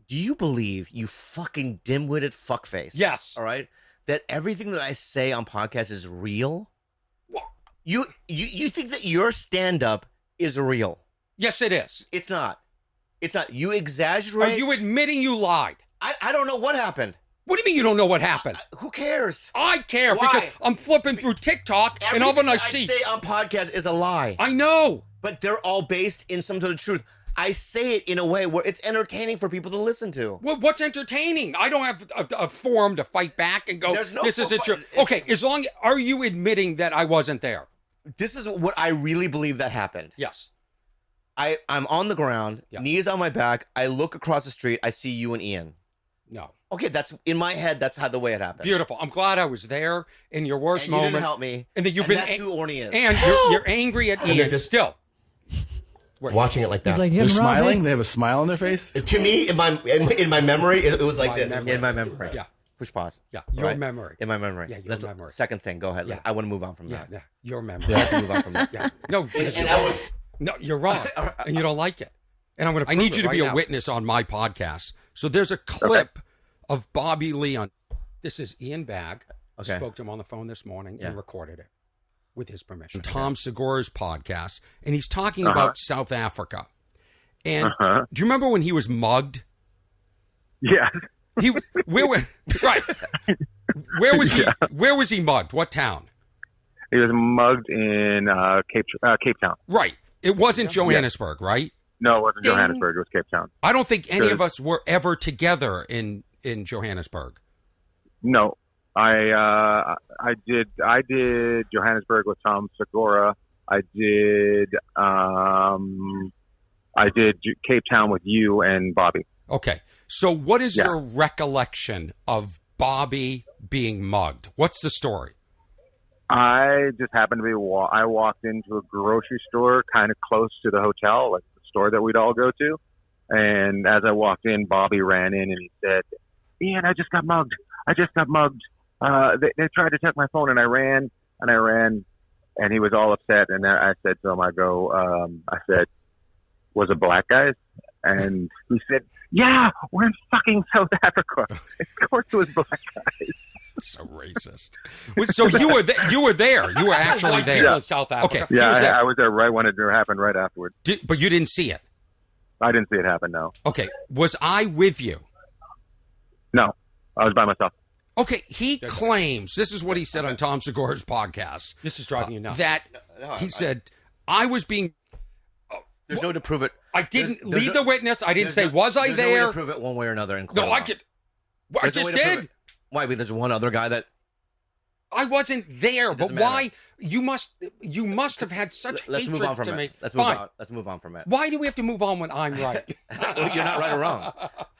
Do you believe, you fucking dim-witted fuckface? Yes. All right? That everything that I say on podcasts is real? What? You think that your stand-up is real? Yes, it is. It's not. It's not. You exaggerate. Are you admitting you lied? I don't know what happened. What do you mean you don't know what happened? Who cares? I care. Why? Because I'm flipping through TikTok and all of a sudden I see. Everything I say on podcast is a lie. I know. But they're all based in some sort of truth. I say it in a way where it's entertaining for people to listen to. Well, what's entertaining? I don't have a forum to fight back and go, this isn't true. Okay, are you admitting that I wasn't there? This is what I really believe that happened. Yes. I'm on the ground, knees on my back. I look across the street. I see you and Ian. No. Okay, that's in my head. That's how the way it happened. Beautiful. I'm glad I was there in your worst moment. You didn't help me. And that that's who Orny is. And you're angry at Ian just still. Watching it like that. They're smiling. They have a smile on their face. To me, in my memory, it was like this. Memory. In my memory. Yeah. Push pause. Yeah. Your memory. In my memory. Yeah. Your memory. Second thing. Go ahead. Yeah. I want to move on from that. Yeah. Your memory. Let's move on from that. Yeah. No. No, you're wrong, and you don't like it. And I'm going to. I need you to be a witness on my podcast. So there's a clip of Bobby Lee on. This is Ian Bagg. I spoke to him on the phone this morning and recorded it with his permission. Tom Segura's podcast, and he's talking about South Africa. And do you remember when he was mugged? Yeah. Where was he mugged? What town? He was mugged in Cape Town. Right. It wasn't Johannesburg, right? No, it wasn't Johannesburg. It was Cape Town. I don't think any of us were ever together in Johannesburg. No, I did Johannesburg with Tom Segura. I did Cape Town with you and Bobby. Okay, so what is your recollection of Bobby being mugged? What's the story? I just happened to be. I walked into a grocery store, kind of close to the hotel, like the store that we'd all go to. And as I walked in, Bobby ran in and he said, "Ian, I just got mugged. They tried to take my phone, and I ran, and he was all upset. And I said to him, I said, was it black guys? And he said, yeah, we're in fucking South Africa. Of course it was black guys. So racist. So you were there. You were actually there in South Africa. Okay. Yeah, I was there right when it happened, right afterwards. But you didn't see it? I didn't see it happen, no. Okay. Was I with you? No. I was by myself. Okay. He claims, this is what he said on Tom Segura's podcast. This is driving you nuts. That he said, I was being... There's no way to prove it. I didn't lead the witness. I didn't say, was I there? There's no way to prove it one way or another in court. No, I could... Well, I just did. Why? There's one other guy that... I wasn't there, but why? You must have had such Let's hatred move on from to it. me. Let's move on from it. Why do we have to move on when I'm right? Well, you're not right or wrong.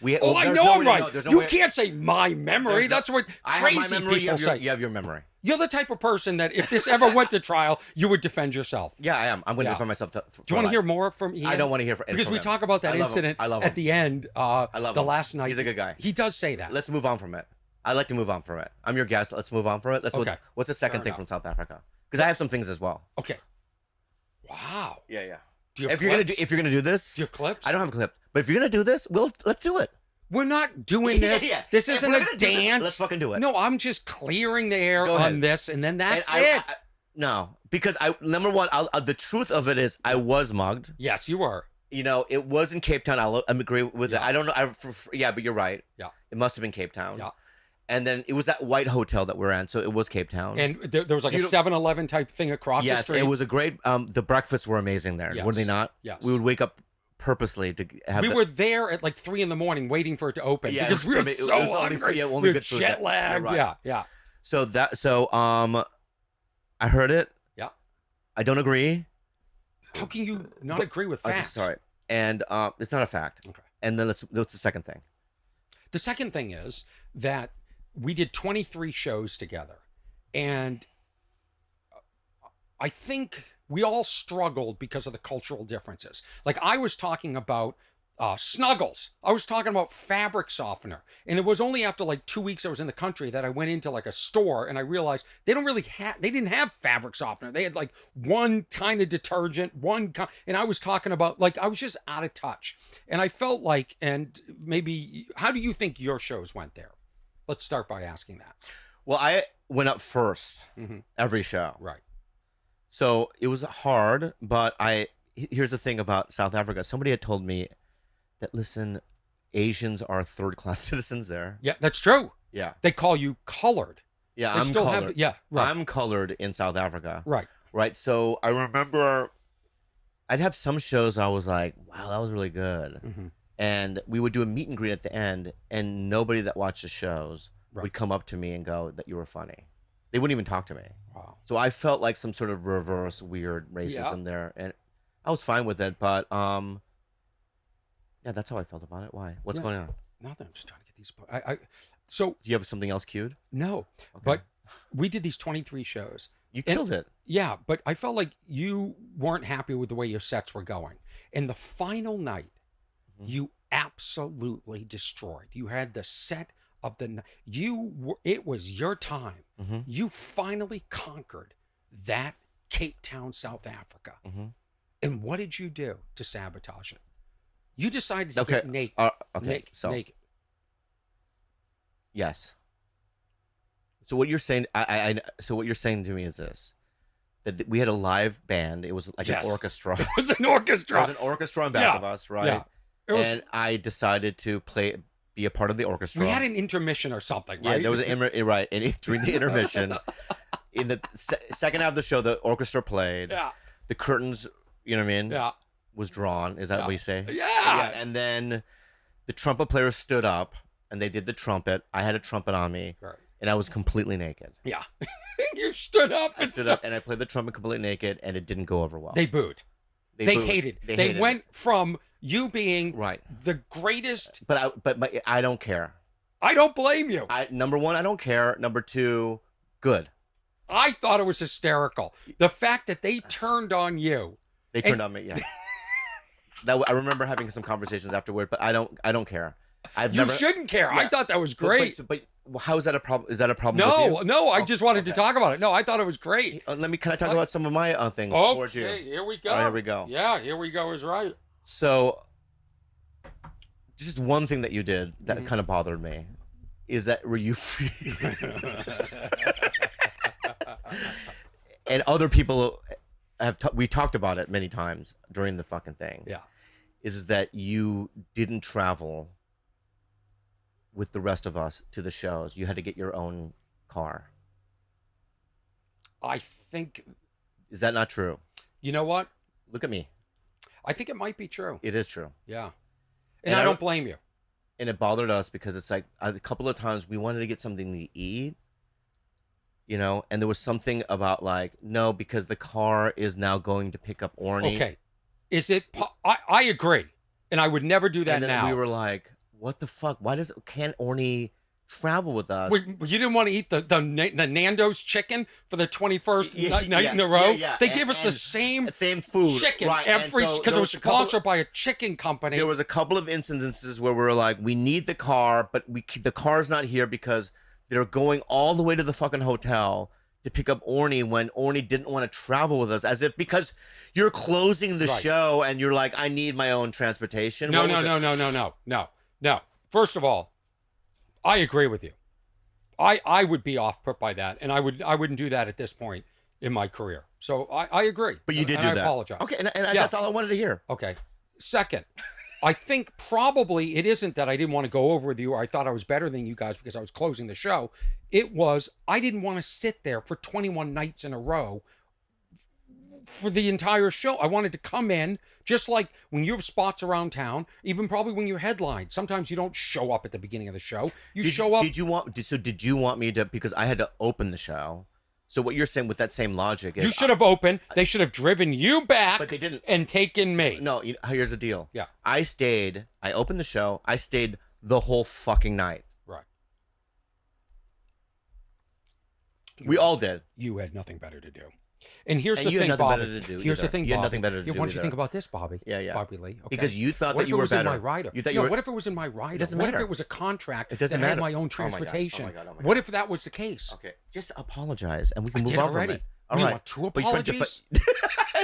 I know I'm right. You can't say my memory. That's what crazy people say. You have your memory. You're the type of person that if this ever went to trial, you would defend yourself. Yeah, I am. I'm going to defend myself. Do you want to hear more from Ian? I don't want to hear because we talk about that incident at the end. I love the last night. He's a good guy. He does say that. Let's move on from it. I'd like to move on from it. I'm your guest. Let's move on from it. What's the second thing from South Africa? Because I have some things as well. Okay. Wow. Yeah. Do you have if you're gonna do this, do you have clips? I don't have a clip. But if you're gonna do this, let's do it. We're not doing this. Yeah. This isn't a dance. Let's fucking do it. No, I'm just clearing the air on this, and then that's it. No, because number one, the truth of it is I was mugged. Yes, you were. You know, it was in Cape Town. I agree with it. I don't know. But you're right. Yeah. It must have been Cape Town. Yeah. And then it was that white hotel that we're in, so it was Cape Town. And there was like a 7-Eleven type thing across the street. Yes, it was a great. The breakfasts were amazing there. Yes. Were they not? Yes. We would wake up purposely to have. We were there at like 3 a.m. waiting for it to open because we were so hungry. Only good food. Jet lagged. Right. Yeah. So I heard it. Yeah. I don't agree. How can you not agree with facts? Sorry, and it's not a fact. Okay. And then what's the second thing? The second thing is that we did 23 shows together. And I think we all struggled because of the cultural differences. Like I was talking about snuggles. I was talking about fabric softener. And it was only after like 2 weeks I was in the country that I went into like a store and I realized they didn't have fabric softener. They had like one kind of detergent, and I was talking about, like, I was just out of touch. And I felt like, and maybe, how do you think your shows went there? Let's start by asking that. Well, I went up first every show. Right. So it was hard, but here's the thing about South Africa. Somebody had told me that, listen, Asians are third-class citizens there. Yeah, that's true. Yeah. They call you colored. Yeah, They I'm still colored. have, yeah, right. I'm colored in South Africa. Right. Right. So I remember I'd have some shows I was like, wow, that was really good. And we would do a meet and greet at the end, and nobody that watched the shows would come up to me and go that you were funny. They wouldn't even talk to me. Wow. So I felt like some sort of reverse weird racism there, and I was fine with it. But yeah, that's how I felt about it. Why? What's going on? Nothing. I'm just trying to get these. So Do you have something else queued? no, Okay. but we did these 23 shows. You killed it. Yeah, but I felt like you weren't happy with the way your sets were going. And the final night, you absolutely destroyed. You had the set of the night. It was your time. You finally conquered that Cape Town, South Africa. And what did you do to sabotage it? You decided to get naked. Okay. Naked. Yes. So what you're saying, so what you're saying to me is this: that we had a live band. It was like an orchestra. It was an orchestra. There was an orchestra in back of us, right? Yeah. And I decided to be a part of the orchestra. We had an intermission or something, right? Yeah, there was right. And during the intermission, in the second half of the show, the orchestra played. Yeah. The curtains, you know what I mean? Yeah. Was drawn. Is that what you say? Yeah. And then the trumpet player stood up and they did the trumpet. I had a trumpet on me. Right. And I was completely naked. Yeah. You stood up. I stood up and I played the trumpet completely naked, and it didn't go over well. They booed. They booed. hated. They They hated went it. from you being Right. the greatest. But I don't care. I don't blame you. Number one, I don't care. Number two, good. I thought it was hysterical. The fact that they turned on you. They turned on me. Yeah. I remember having some conversations afterward, but I don't care. You shouldn't care. I thought that was great. But how is that a problem? Is that a problem? with you? No. I just wanted to talk about it. No, I thought it was great. Can I talk about some of my things towards you? Okay, here we go. All right, here we go. Yeah, here we go is right. So, just one thing that you did that kind of bothered me is that were you free? And other people we talked about it many times during the fucking thing. Yeah. Is that you didn't travel with the rest of us to the shows. You had to get your own car. I think. Is that not true? You know what? Look at me. I think it might be true. It is true. Yeah. And I don't blame you. And it bothered us because it's like a couple of times we wanted to get something to eat, you know, and there was something about like, no, because the car is now going to pick up Orny. Okay. Is it? I agree. And I would never do that and then now. we were like, what the fuck? Can't Orny travel with us? You didn't want to eat the Nando's chicken for the 21st night in a row? Yeah. They give us the same food. chicken right. because it was sponsored by a chicken company. There was a couple of instances where we were like, we need the car, but the car's not here because they're going all the way to the fucking hotel to pick up Orny when Orny didn't want to travel with us, as if because you're closing the show and you're like, I need my own transportation. No. First of all, I agree with you. I would be off put by that, and I wouldn't do that at this point in my career. So I agree. But you did do that. I apologize. Okay, and that's all I wanted to hear. Okay. Second, I think probably it isn't that I didn't want to go over with you or I thought I was better than you guys because I was closing the show. It was I didn't want to sit there for 21 nights in a row for the entire show. I wanted to come in, just like when you have spots around town, even probably when you headline. Sometimes you don't show up at the beginning of the show. Show up. Did you want me to, because I had to open the show. So what you're saying with that same logic is... You should have opened. They should have driven you back. But they didn't. And taken me. No, here's the deal. Yeah. I opened the show. I stayed the whole fucking night. Right. We all did. You had nothing better to do. And here's And the you had thing, nothing Bobby. better to do Here's either. the thing, You had Bobby. nothing better to Yeah, do why don't you either. think about this, Bobby? Yeah. Bobby Lee. Okay. Because you thought What that if you it were was better. in my rider? You thought you were. What if it was in my rider? doesn't What matter. if it was a contract It doesn't that had matter. my own Oh my God. transportation? Oh my God. Oh my What God. if that was the case? Okay, just apologize and we can I move did on already. from it. All You right. want two But you're trying to apologies?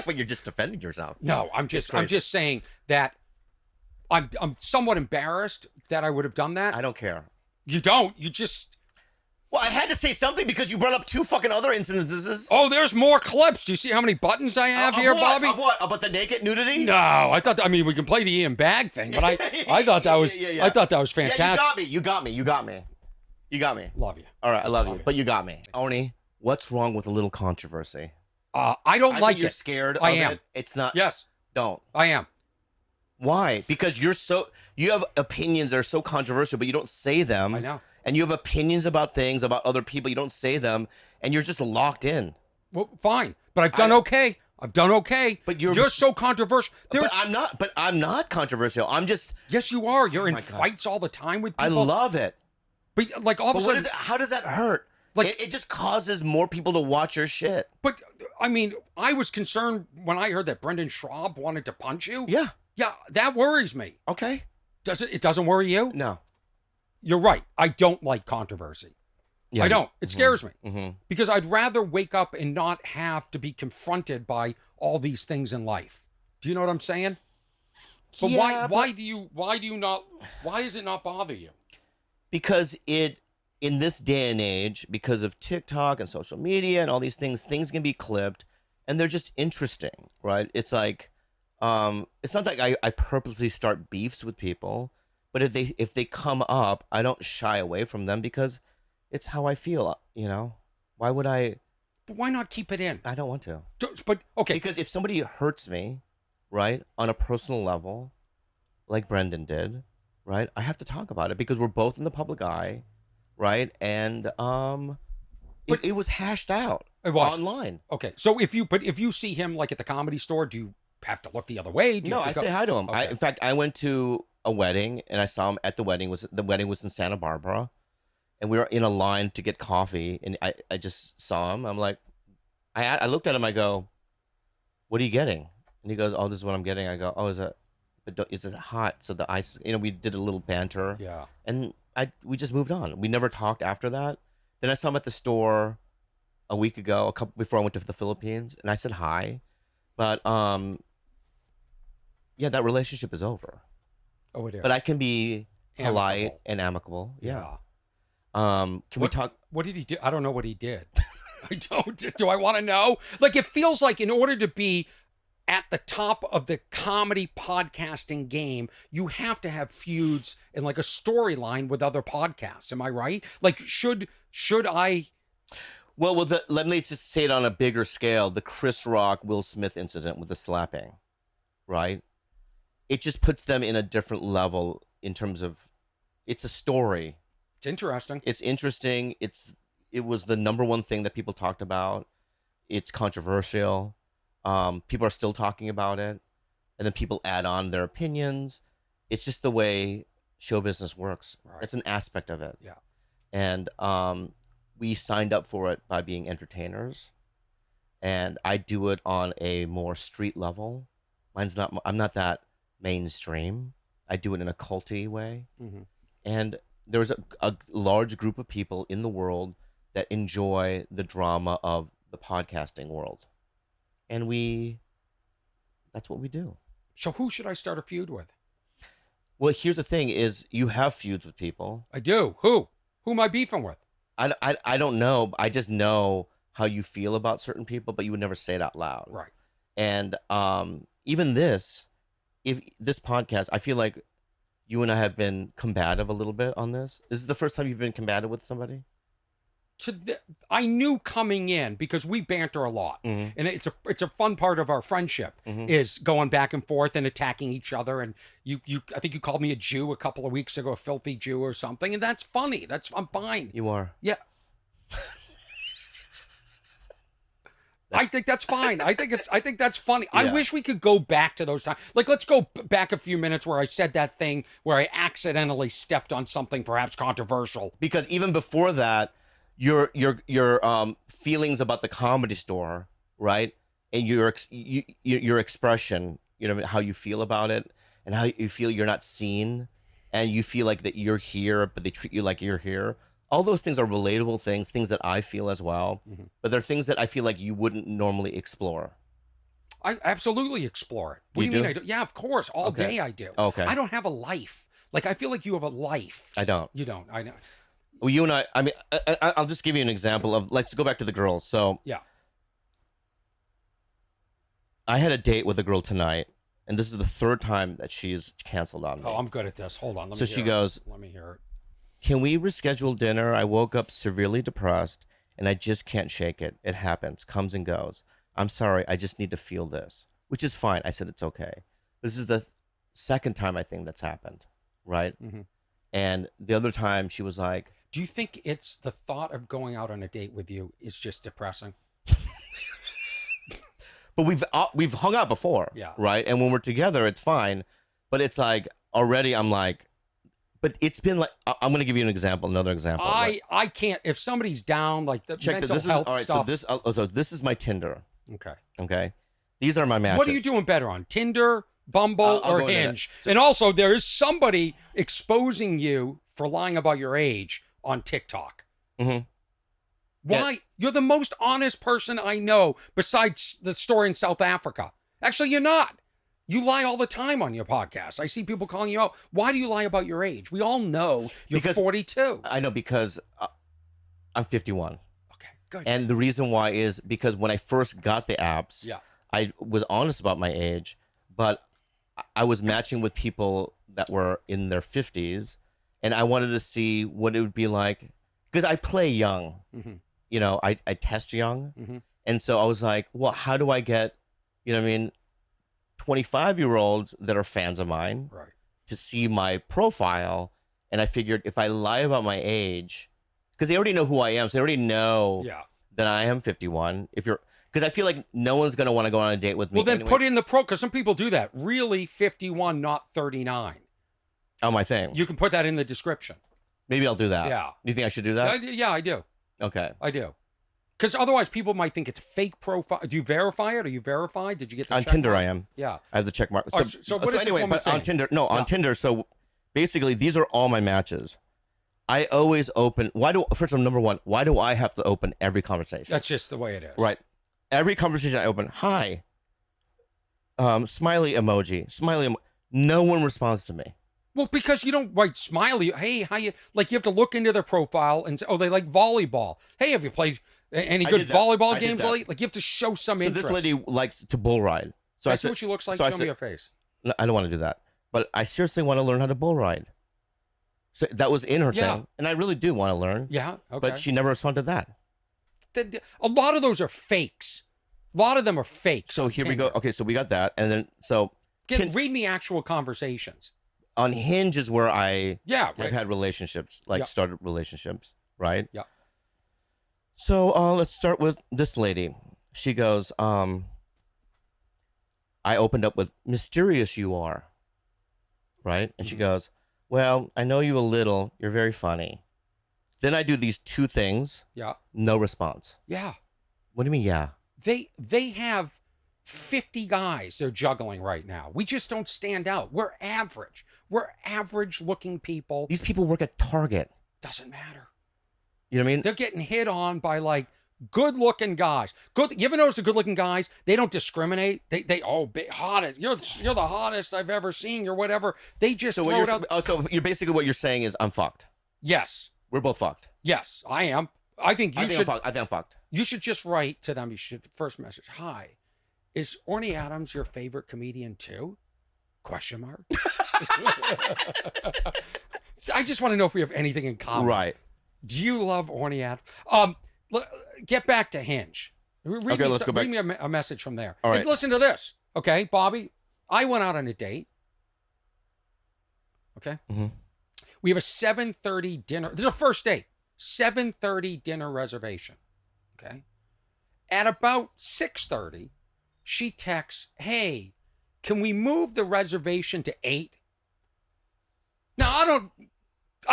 but you're just defending yourself. No, I'm crazy. just saying that I'm somewhat embarrassed that I would have done that. I don't care. You don't. You just. Well, I had to say something because you brought up 2 fucking other incidences. Oh, there's more clips. Do you see how many buttons I have here, what? Bobby? Of what? About the naked nudity? No, I thought. I mean, we can play the Ian Bag thing, but I thought that was. Yeah. I thought that was fantastic. Yeah, you got me. Love you. All right, I love you, but you got me. Orny, what's wrong with a little controversy? I don't like think you're it. scared I of am. it. It's not. Yes, Don't. I am. Why? Because you have opinions that are so controversial, but you don't say them. I know. And you have opinions about things, about other people, you don't say them, and you're just locked in. Well, fine, but I've done okay. I've done okay. But you're so controversial. But I'm not controversial. I'm just. Yes, you are. You're in my God. fights all the time with I people. love it. But like all of a But sudden, how does that hurt? Like- it just causes more people to watch your shit. But I mean, I was concerned when I heard that Brendan Schraub wanted to punch you. Yeah. Yeah, that worries me. Okay. Does it? It doesn't worry you? No. You're right. I don't like controversy. Yeah, I don't. It scares me Mm-hmm. because I'd rather wake up and not have to be confronted by all these things in life. Do you know what I'm saying? But Yeah, why do you not? Why does it not bother you? Because in this day and age, because of TikTok and social media and all these things can be clipped, and they're just interesting, right? It's like, it's not like I purposely start beefs with people, but if they come up, I don't shy away from them because it's how I feel. You know, why would I? But why not keep it in? I don't want to. But okay, Because if somebody hurts me, right, on a personal level, like Brendan did, right, I have to talk about it because we're both in the public eye, right? And it was hashed out It was. online. okay. So if you see him like at the Comedy Store, do you have to look the other way? Do you No, have I to go- say hi to him. Okay. In fact, I went to a wedding and I saw him at the wedding. The wedding was in Santa Barbara, and we were in a line to get coffee, and I just saw him. I'm like, I looked at him. I go, "What are you getting?" And he goes, "Oh, this is what I'm getting." I go, "Oh, is it hot?" So the ice, we did a little banter. Yeah. And we just moved on. We never talked after that. Then I saw him at the store a week ago, before I went to the Philippines, and I said hi. But yeah, that relationship is over. Oh, it is. But I can be polite Amicable. and amicable. Yeah. Yeah. Can we talk? What did he do? I don't know what he did. I don't. Do I want to know? Like, it feels like in order to be at the top of the comedy podcasting game, you have to have feuds and like a storyline with other podcasts. Am I right? Like, should I? Well, let me just say it on a bigger scale. The Chris Rock, Will Smith incident with the slapping, right? It just puts them in a different level in terms of, it's a story. It's interesting. It's interesting. It was the number one thing that people talked about. It's controversial. People are still talking about it, and then people add on their opinions. It's just the way show business works. Right. It's an aspect of it. Yeah. And we signed up for it by being entertainers, and I do it on a more street level. I'm not that mainstream. I do it in a culty way. Mm-hmm. And there's a large group of people in the world that enjoy the drama of the podcasting world. And that's what we do. So who should I start a feud with? Well, here's the thing is you have feuds with people. I do. Who? Who am I beefing with? I don't know. I just know how you feel about certain people, but you would never say it out loud. Right. And even this podcast, I feel like you and I have been combative a little bit on this. Is this the first time you've been combative with somebody? I knew coming in because we banter a lot, Mhm. and it's a fun part of our friendship Mhm. is going back and forth and attacking each other. And you I think you called me a Jew a couple of weeks ago, a filthy Jew or something, and that's funny. I'm fine. You are. Yeah. I think that's fine. I think that's funny. I Yeah. wish we could go back to those times. Like, let's go back a few minutes where I said that thing where I accidentally stepped on something perhaps controversial. Because even before that, your feelings about the Comedy Store, right, and your expression, how you feel about it, and how you feel you're not seen, and you feel like that you're here, but they treat you like you're here. All those things are relatable things that I feel as well. Mm-hmm. But they're things that I feel like you wouldn't normally explore. I absolutely explore it. What do you mean I do? Yeah, of course. All day I do. Okay. I don't have a life. Like, I feel like you have a life. I don't. You don't. I know. Well, you and I mean, I'll just give you an example of, let's go back to the girls. So yeah. I had a date with a girl tonight, and this is the third time that she's canceled on me. Oh, I'm good at this. Hold on. So she goes, let me hear it. Can we reschedule dinner? I woke up severely depressed, and I just can't shake it. It happens, comes and goes. I'm sorry. I just need to feel this, which is fine. I said, it's okay. This is the second time I think that's happened, right? Mm-hmm. And the other time she was like, do you think it's the thought of going out on a date with you is just depressing? But we've hung out before, yeah, right? And when we're together, it's fine. But it's like, already I'm like, but it's been like, I'm going to give you another example. I can't, if somebody's down, like the mental health stuff. So this is my Tinder. Okay. Okay. These are my matches. What are you doing better on, Tinder, Bumble, or Hinge? And also, there is somebody exposing you for lying about your age on TikTok. Mm-hmm. Why? Yeah. You're the most honest person I know besides the story in South Africa. Actually, you're not. You lie all the time on your podcast. I see people calling you out. Why do you lie about your age? We all know you're 42. I know, because I'm 51. Okay, good. And the reason why is because when I first got the apps, yeah, I was honest about my age, but I was matching with people that were in their 50s, and I wanted to see what it would be like, because I play young. Mm-hmm. I test young. Mm-hmm. And so I was like, well, how do I get, 25-year-olds that are fans of mine, right, to see my profile? And I figured if I lie about my age, because they already know who I am, so they already know that I am 51. Because I feel like no one's going to want to go on a date with me. Well, then put in the because some people do that. Really 51, not 39. Oh, my thing. You can put that in the description. Maybe I'll do that. Yeah. Do you think I should do that? Yeah, I do. Okay. I do. Because otherwise people might think it's a fake profile. Do you verify it? Are you verified? Did you get the on check Tinder mark? I am. Yeah. I have the check mark. So what is anyway, this woman but saying? on Tinder, on Tinder, so basically these are all my matches. I always open, first of all, number one, why do I have to open every conversation? That's just the way it is. Right. Every conversation I open, hi, smiley emoji, no one responds to me. Well, because you don't write smiley. Hey, how you? Like, you have to look into their profile and say, oh, they like volleyball. Hey, have you played any good volleyball games lately? Like, you have to show some interest. So this lady likes to bull ride. So I see what she looks like. Show me her face. No, I don't want to do that. But I seriously want to learn how to bull ride. So that was in her thing. And I really do want to learn. Yeah, okay. But she never responded to that. A lot of those are fakes. A lot of them are fakes. So here we go. Okay, so we got that. And then, so... read me actual conversations. On Hinge is where I have had relationships, started relationships, right? Yeah. So let's start with this lady. She goes, I opened up with, mysterious you are, right? And she goes, well, I know you a little. You're very funny. Then I do these two things. Yeah. No response. Yeah. What do you mean, yeah? They have 50 guys they're juggling right now. We just don't stand out. We're average. We're average looking people. These people work at Target. Doesn't matter. You know what I mean? They're getting hit on by like good looking guys. You ever notice the good looking guys? They don't discriminate. They hottest. You're the hottest I've ever seen or whatever. They just throw it out. So you're basically what you're saying is I'm fucked. Yes. We're both fucked. Yes, I am. I think I think I'm fucked. You should just write to them. You should first message. Hi. Is Orny Adams your favorite comedian too? Question mark. I just want to know if we have anything in common. Right. Do you love Orny Adams? Get back to Hinge. Let's go back. Read me a message from there. All right. And listen to this. Okay, Bobby, I went out on a date. Okay. Mm-hmm. We have a 7:30 dinner. This is a first date. 7:30 dinner reservation. Okay. At about 6:30, she texts, "Hey, can we move the reservation to 8?" Now, I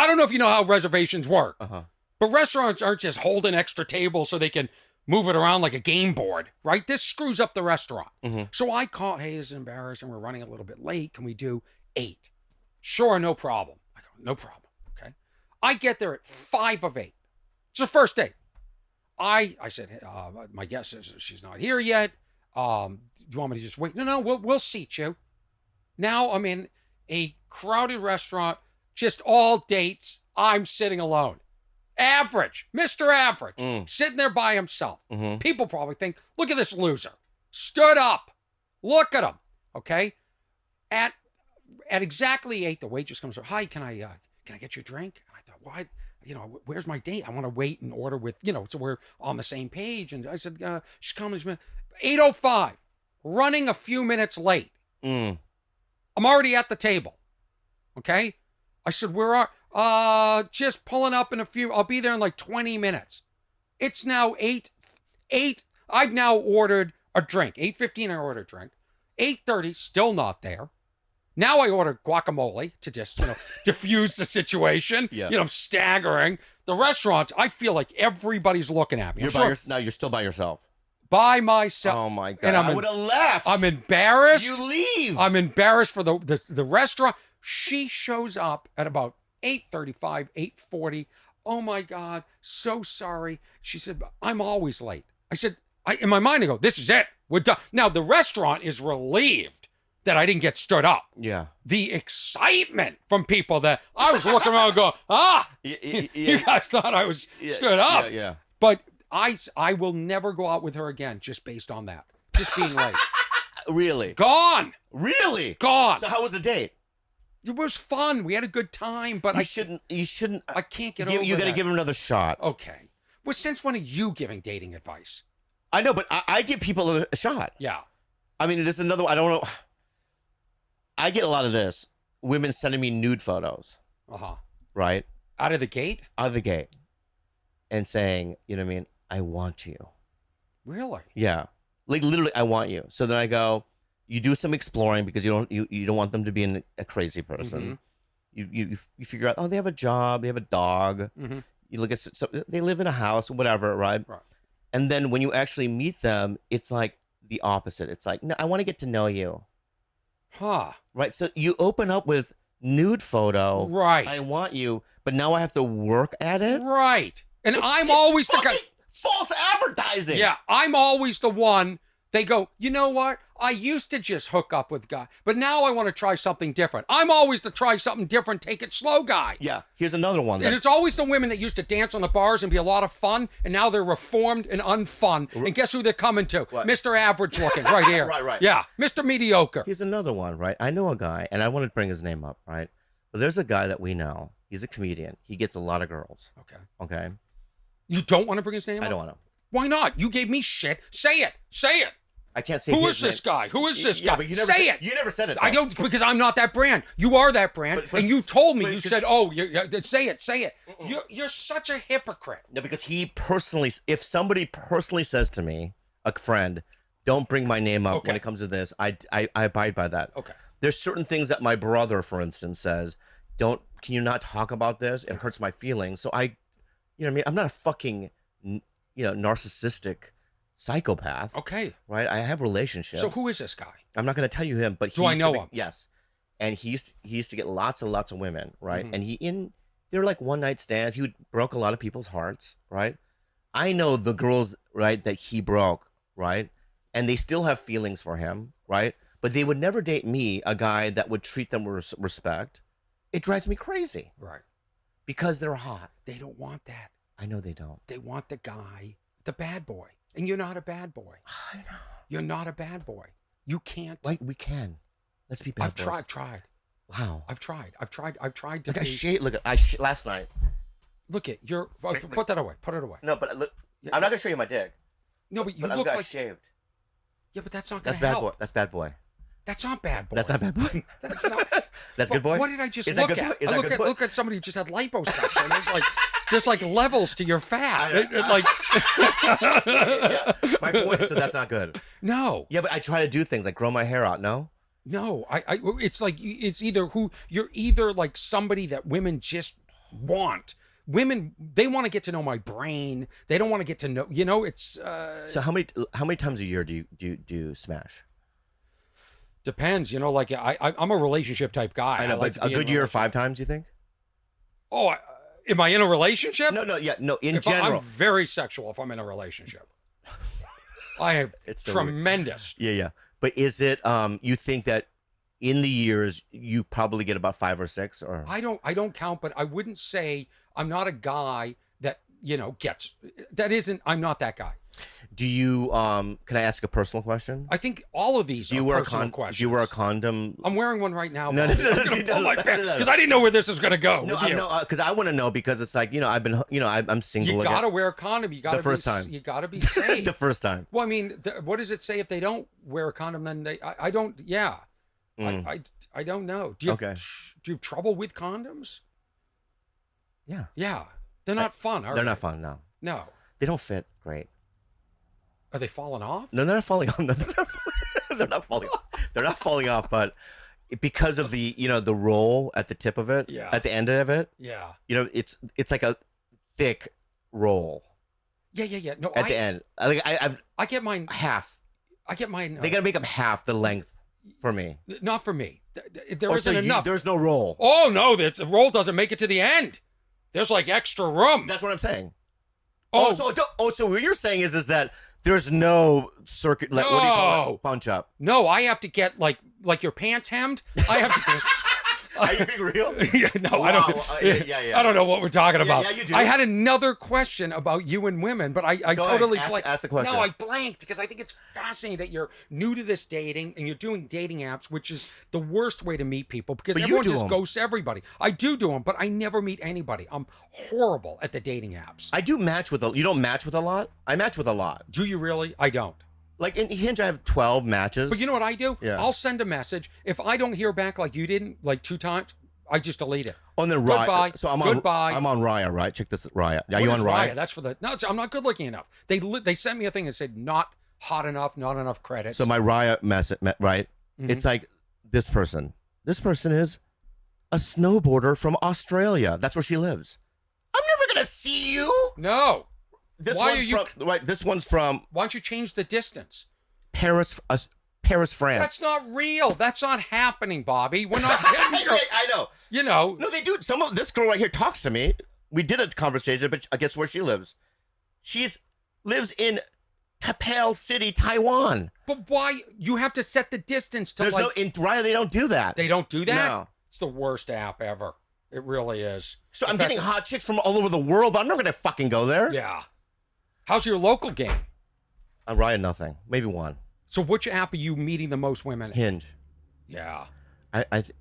don't know if you know how reservations work, but restaurants aren't just holding extra tables so they can move it around like a game board, right? This screws up the restaurant. So I call, "Hey, this is embarrassing. We're running a little bit late. Can we do 8?" "Sure, no problem." I go, "No problem." Okay. I get there at 5 of 8. It's the first date. I said, "My guess is she's not here yet. Do you want me to just wait?" "No, we'll seat you." Now I'm in a crowded restaurant, just all dates. I'm sitting alone. Average, Mr. Average, sitting there by himself. People probably think, "Look at this loser. Stood up. Look at him." Okay. At exactly 8, the waitress comes over. "Hi, can I get you a drink?" And I thought, "Why? Where's my date? I want to wait and order with, so we're on the same page." And I said, "She's coming." 8:05, running a few minutes late. I'm already at the table. Okay. I said, "Where are, just pulling up in a few, I'll be there in like 20 minutes. It's now 8. I've now ordered a drink. 8:15, I ordered a drink. 8:30, still not there. Now I ordered guacamole to just, diffuse the situation. Yeah. I'm staggering. The restaurant, I feel like everybody's looking at me. Now you're still by yourself. By myself. Oh my God. And I would have left. I'm embarrassed. You leave. I'm embarrassed for the restaurant. She shows up at about 8:35, 8:40. "Oh my God, so sorry." She said, "I'm always late." I said, in my mind, I go, "This is it. We're done." Now the restaurant is relieved that I didn't get stood up. Yeah. The excitement from people that I was looking around and go, you guys thought I was stood up. Yeah. But I will never go out with her again just based on that. Just being late. Really? Gone. Really? Gone. So how was the date? It was fun. We had a good time, but You shouldn't. I can't get over You got to that. give him another shot. Okay. Well, since when are you giving dating advice? I know, but I give people a shot. Yeah. I mean, there's another one. I don't know. I get a lot of this. Women sending me nude photos. Right? Out of the gate? Out of the gate. And saying, you know what I mean? "I want you." Really? Yeah. Like literally, "I want you." So then I go, you do some exploring because you don't want them to be a crazy person. You figure out, they have a job, they have a dog. You look at, so they live in a house, whatever, right? And then when you actually meet them, it's like the opposite. It's like, "No, I want to get to know you." Right? So you open up with nude photo. Right. "I want you," but now I have to work at it. Right. And I'm It's always the guy. False advertising. Yeah, I'm always the one. They go, "You know what? I used to just hook up with guy, but now I want to try something different." I'm always the try something different, take it slow guy. Yeah. Here's another one. And it's always the women that used to dance on the bars and be a lot of fun, and now they're reformed and unfun. And guess who they're coming to? What? Mr. Average looking, right here. Right. Yeah, Mr. Mediocre. Here's another one, right? I know a guy, and I want to bring his name up, right? But there's a guy that we know. He's a comedian. He gets a lot of girls. Okay. You don't want to bring his name up? I don't want to. Why not? You gave me shit. Say it. Say it. I can't say Who his is this name. guy? Who is this guy? But you never say said, it. You never said it. I though. don't, because I'm not that brand. You are that brand, But and you told me. You 'cause- said, "Oh, say it, say it." You're such a hypocrite. No, because if somebody personally says to me, a friend, "Don't bring my name up when it comes to this," I abide by that. Okay. There's certain things that my brother, for instance, says, can you not talk about this? It hurts my feelings. So you know what I mean? I'm not a fucking, narcissistic psychopath. Okay. Right? I have relationships. So who is this guy? I'm not going to tell you him, but Do I know him? Yes. And he used to get lots and lots of women, right? And they were like one night stands. He broke a lot of people's hearts, right? I know the girls, right, that he broke, right? And they still have feelings for him, right? But they would never date me, a guy that would treat them with respect. It drives me crazy. Right. Because they're hot. They don't want that. I know they don't. They want the guy, the bad boy. And you're not a bad boy. I know. You're not a bad boy. You can't. Like, we can. Let's be bad boys. I've tried. Wow. I've tried to Like, be. last night. Look at you're. Put that away. Put it away. No, but look, I'm not gonna show you my dick. No, but you But look I've got like. shaved. Yeah, but that's not gonna That's bad help. boy. That's bad boy. That's not bad boy. That's not bad boy. That's not. That's good boy. What did I just Is that look good at? boy? Is that good boy? Look at somebody who just had liposuction. It's like there's like levels to your fat. Yeah. My point is, so that's not good. No. Yeah, but I try to do things like grow my hair out. No. No, it's like it's either you're either like somebody that women just want. Women, they want to get to know my brain. They don't want to get to know, it's So how many times a year do you smash? depends, like I'm a relationship type guy. I know, like but a good year 5 times, you think? Oh, am I in a relationship? No, in general. I'm very sexual if I'm in a relationship. I have It's so tremendous. Yeah. But is it you think that in the years you probably get about 5 or 6 or I don't count, but I wouldn't say I'm not a guy that, I'm not that guy. do you can I ask a personal question? I think all of these are personal questions. Do you wear a condom? I'm wearing one right now. No, I'm going to pull my pants because I didn't know where this was going to go. No, because I want to know because it's like, I'm single. You got to wear a condom. You got to the first time. You got to be safe. The first time. Well, I mean, what does it say if they don't wear a condom? Then I don't. Yeah, I don't know. Do you have trouble with condoms? Yeah. Yeah, they're not fun. Are They're they? not fun. No. No. They don't fit great. Are they falling off? No, they're not falling off. They're not falling off. They're not falling off, but because of the the roll at the tip of it, Yeah. at the end of it, Yeah. it's like a thick roll. Yeah. No, At the end, I get mine half. I get mine. They gotta make them half the length for me. Not for me. There isn't enough. There's no roll. Oh no, the roll doesn't make it to the end. There's like extra room. That's what I'm saying. Oh, So what you're saying is that there's no circuit. Like, what do you call it? Punch up. No, I have to get like your pants hemmed. I have to. Are you being real? Yeah, no, I don't. Yeah. I don't know what we're talking about. Yeah, you do. I had another question about you and women, but I Go totally ahead. blanked. Ask the question. No, I blanked because I think it's fascinating that you're new to this dating and you're doing dating apps, which is the worst way to meet people because But you everyone do just them. ghosts everybody. I do them, but I never meet anybody. I'm horrible at the dating apps. I do match with you don't match with a lot? I match with a lot. Do you really? I don't. Like in Hinge, I have 12 matches. But you know what I do? Yeah. I'll send a message. If I don't hear back like you didn't, like 2 times, I just delete it. On the Goodbye. Raya. So I'm Goodbye. I'm on Raya, right? Check this, Raya. Are What you is on Raya? That's for the. No, I'm not good looking enough. They sent me a thing that said not hot enough, not enough credits. So my Raya message, right? Mhm. It's like this person. This person is a snowboarder from Australia. That's where she lives. I'm never gonna see you. No. This Why one's are you? from, right? This one's from Why don't you change the distance? Paris, France. That's not real. That's not happening, Bobby. We're not getting. I know. No, they do. Some of this girl right here talks to me. We did a conversation, but guess where she lives? Lives in Capel City, Taiwan. But why? You have to set the distance to There's in Raya. They don't do that. They don't do that. No. It's the worst app ever. It really is. So In I'm fact, getting hot chicks from all over the world, but I'm never gonna fucking go there. Yeah. How's your local game? On Raya, nothing. Maybe one. So which app are you meeting the most women in? Hinge. Yeah.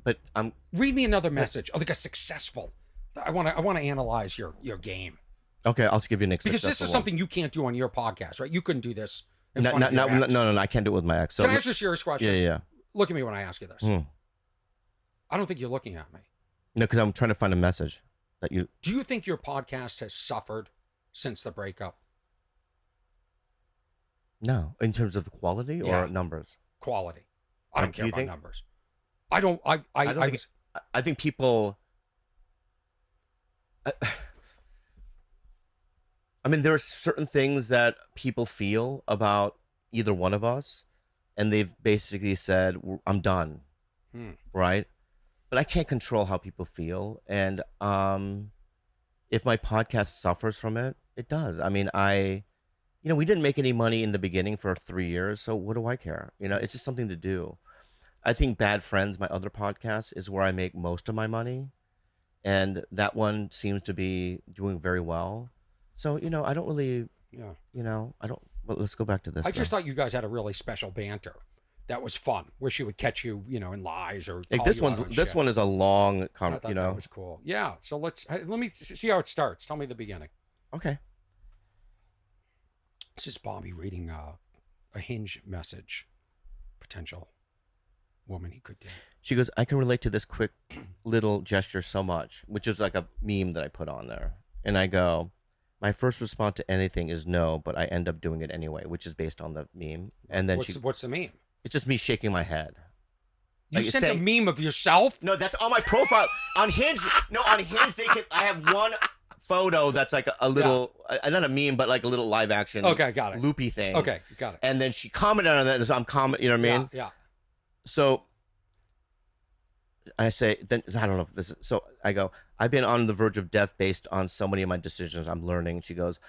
But I'm. Read me another message. Like a successful. I want to analyze your game Okay, I'll just give you an because this successful is something you can't do on your podcast, right? You couldn't do this. In No, front of your ex. no, I can't do it with my ex. So Can I ask you a serious question? yeah. Look at me when I ask you this. Hmm. I don't think you're looking at me. No, because I'm trying to find a message that you. Do you think your podcast has suffered since the breakup? No, in terms of the quality or Yeah. numbers. Quality. I don't Do care you about think? numbers. I don't. I think people. I mean, there are certain things that people feel about either one of us, and they've basically said, "I'm done," right? But I can't control how people feel, and if my podcast suffers from it, it does. I mean, we didn't make any money in the beginning for 3 years, so what do I care? It's just something to do. I think Bad Friends, my other podcast, is where I make most of my money, and that one seems to be doing very well. So, I don't really, I don't, well, let's go back to this. I just thought you guys had a really special banter. That was fun, where she would catch you, in lies or like call this you out one's on this shit. one is a long, I thought that was cool. Yeah. So let me see how it starts. Tell me the beginning. Okay. This is Bobby reading a Hinge message. Potential woman he could date. She goes, I can relate to this quick little gesture so much, which is like a meme that I put on there. And I go, my first response to anything is no, but I end up doing it anyway, which is based on the meme. And then what's the meme? it's just me shaking my head. You Like, sent a meme of yourself? No, that's on my profile. On Hinge, I have one photo that's like a little, not a meme, but like a little live action. Okay, got it. Loopy thing. Okay, got it. And then she commented on that. So I'm commenting, you know what I mean? Yeah. So I say, then I don't know if this is, so I go, I've been on the verge of death based on so many of my decisions. I'm learning. She goes,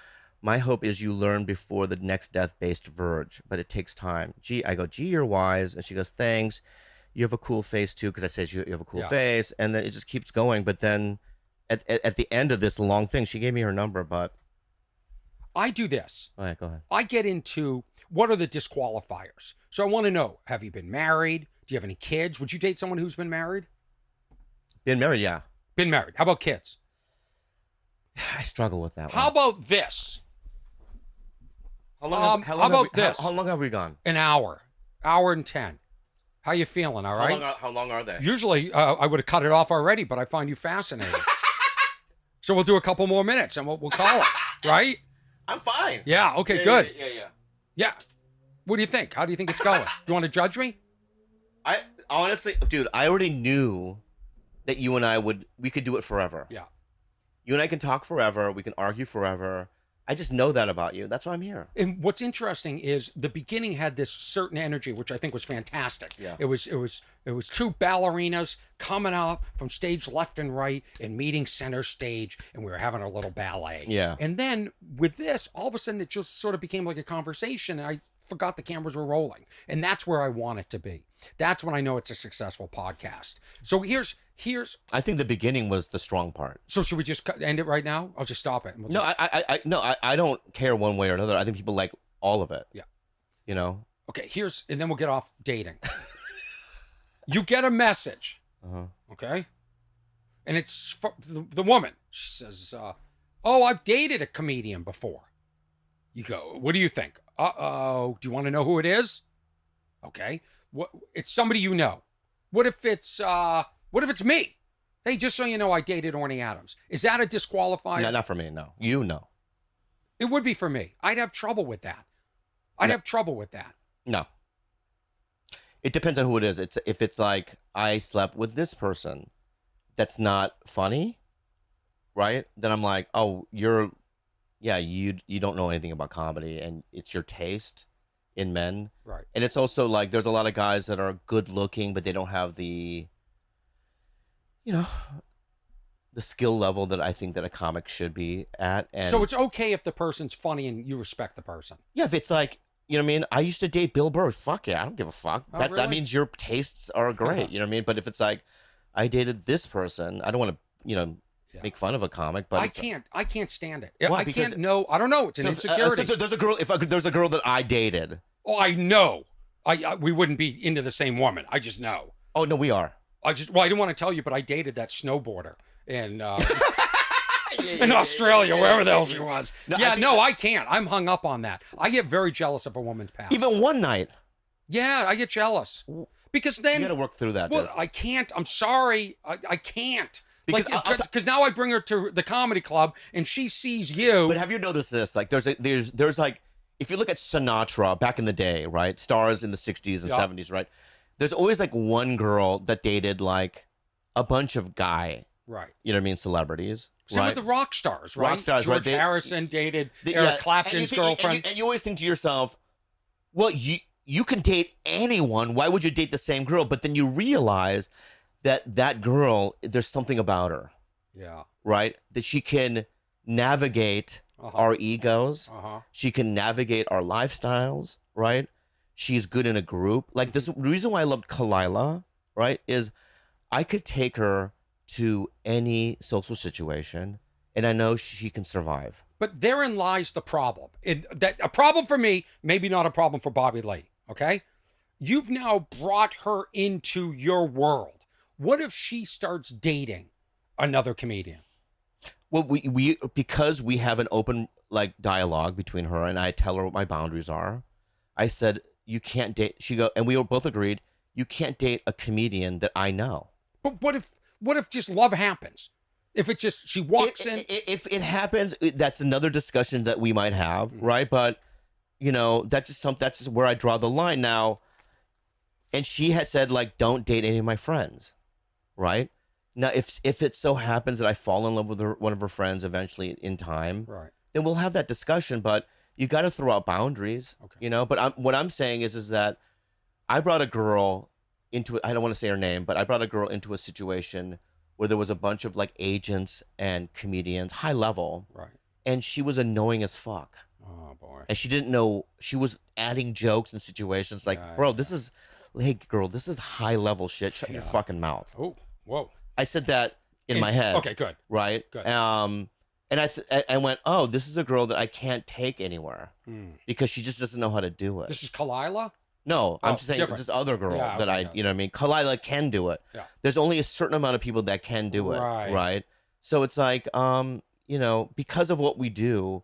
my hope is you learn before the next death-based verge, but it takes time. I go, gee, you're wise. And she goes, thanks. You have a cool face too, because I said you have a cool face, and then it just keeps going. But then, at the end of this long thing, she gave me her number. But I do this. all right, go ahead. I get into what are the disqualifiers. So I want to know: have you been married? Do you have any kids? Would you date someone who's been married? Been married, yeah. Been married. How about kids? I struggle with that. How about this? How long have we gone? An hour and 10. How you feeling? All right. How long are they? Usually, I would have cut it off already, but I find you fascinating. So we'll do a couple more minutes and we'll call it, right? I'm fine. Yeah. Okay. Good. Yeah. What do you think? How do you think it's going? You want to judge me? I honestly, dude, I already knew that you and I we could do it forever. Yeah. You and I can talk forever. We can argue forever. I just know that about you. That's why I'm here. And what's interesting is the beginning had this certain energy, which I think was fantastic. Yeah. It was two ballerinas coming up from stage left and right and meeting center stage, and we were having a little ballet. Yeah. And then with this, all of a sudden it just sort of became like a conversation, and I forgot the cameras were rolling. And that's where I want it to be. That's when I know it's a successful podcast. So here's I think the beginning was the strong part. So should we just end it right now? I'll just stop it. And we'll I don't care one way or another. I think people like all of it. Yeah. You know? Okay, and then we'll get off dating. You get a message. Okay? And it's the woman. She says, oh, I've dated a comedian before. You go, what do you think? Uh-oh. Do you want to know who it is? Okay. It's somebody you know. What if it's me? Hey, just so you know, I dated Orny Adams. Is that a disqualifier? No, not for me, no. You know. It would be for me. I'd have trouble with that. No. It depends on who it is. If it's like, I slept with this person, that's not funny, right? Then I'm like, oh, you don't know anything about comedy, and it's your taste in men. Right. And it's also like, there's a lot of guys that are good looking, but they don't have the, the skill level that I think that a comic should be at. And so it's okay if the person's funny and you respect the person. Yeah, if it's like, you know what I mean? I used to date Bill Burr. Fuck yeah, I don't give a fuck. Oh, that really? means your tastes are great. You know what I mean? But if it's like, I dated this person, I don't want to, make fun of a comic. But I can't stand it. Why? I don't know. It's an insecurity. So there's a girl that I dated. Oh, I know. We wouldn't be into the same woman. I just know. Oh no, we are. I didn't want to tell you, but I dated that snowboarder in in Australia, wherever the hell she was. No, I can't. I'm hung up on that. I get very jealous of a woman's past. Even one night. Yeah, I get jealous because then you got to work through that. Well, dude. I can't. I'm sorry. I can't. Because now I bring her to the comedy club and she sees you. But have you noticed this? Like, there's like, if you look at Sinatra back in the day, right? Stars in the 60s and 70s, right? There's always like one girl that dated like a bunch of guy. Right. You know what I mean? Celebrities. Same right? with the rock stars, right? Rock stars, George right? Harrison dated Eric Clapton's girlfriend. And you always think to yourself, well, you can date anyone. Why would you date the same girl? But then you realize that girl, there's something about her. Yeah. Right? That she can navigate our egos. She can navigate our lifestyles, right? She's good in a group. Like, the reason why I loved Kalila, right, is I could take her to any social situation, and I know she can survive. But therein lies the problem. A problem for me, maybe not a problem for Bobby Lee, okay? You've now brought her into your world. What if she starts dating another comedian? Well, we because we have an open like dialogue between her and I tell her what my boundaries are. I said, you can't date. And we both agreed, you can't date a comedian that I know. But what if just love happens? If it just she walks in, if it happens, that's another discussion that we might have, right? But you know, that's just where I draw the line now. And she had said, like, don't date any of my friends, right? Now, if it so happens that I fall in love with one of her friends eventually in time, right, then we'll have that discussion. But you got to throw out boundaries, you know. But what I'm saying is that I brought a girl into, I don't want to say her name, but I brought a girl into a situation where there was a bunch of like agents and comedians, high level, right, and she was annoying as fuck. Oh boy. And she didn't know, she was adding jokes and situations like, bro, this is, hey girl, this is high level shit. Shut your fucking mouth. Oh, whoa. I said that in my head. Okay, good. Right? Good. And I went, oh, this is a girl that I can't take anywhere because she just doesn't know how to do it. This is Kalila? No, I'm just saying different. this other girl that you know what I mean? Kalila can do it. Yeah. There's only a certain amount of people that can do it. Right? So it's like, you know, because of what we do,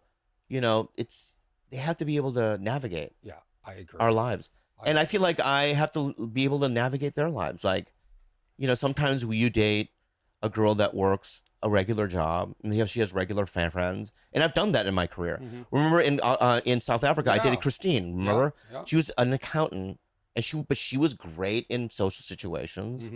you know, they have to be able to navigate I agree. our lives. And I feel like I have to be able to navigate their lives. Like, you know, sometimes you date a girl that works a regular job and she has regular fan friends. And I've done that in my career. Remember in South Africa, I dated Christine. Remember? Yeah. She was an accountant and she was great in social situations.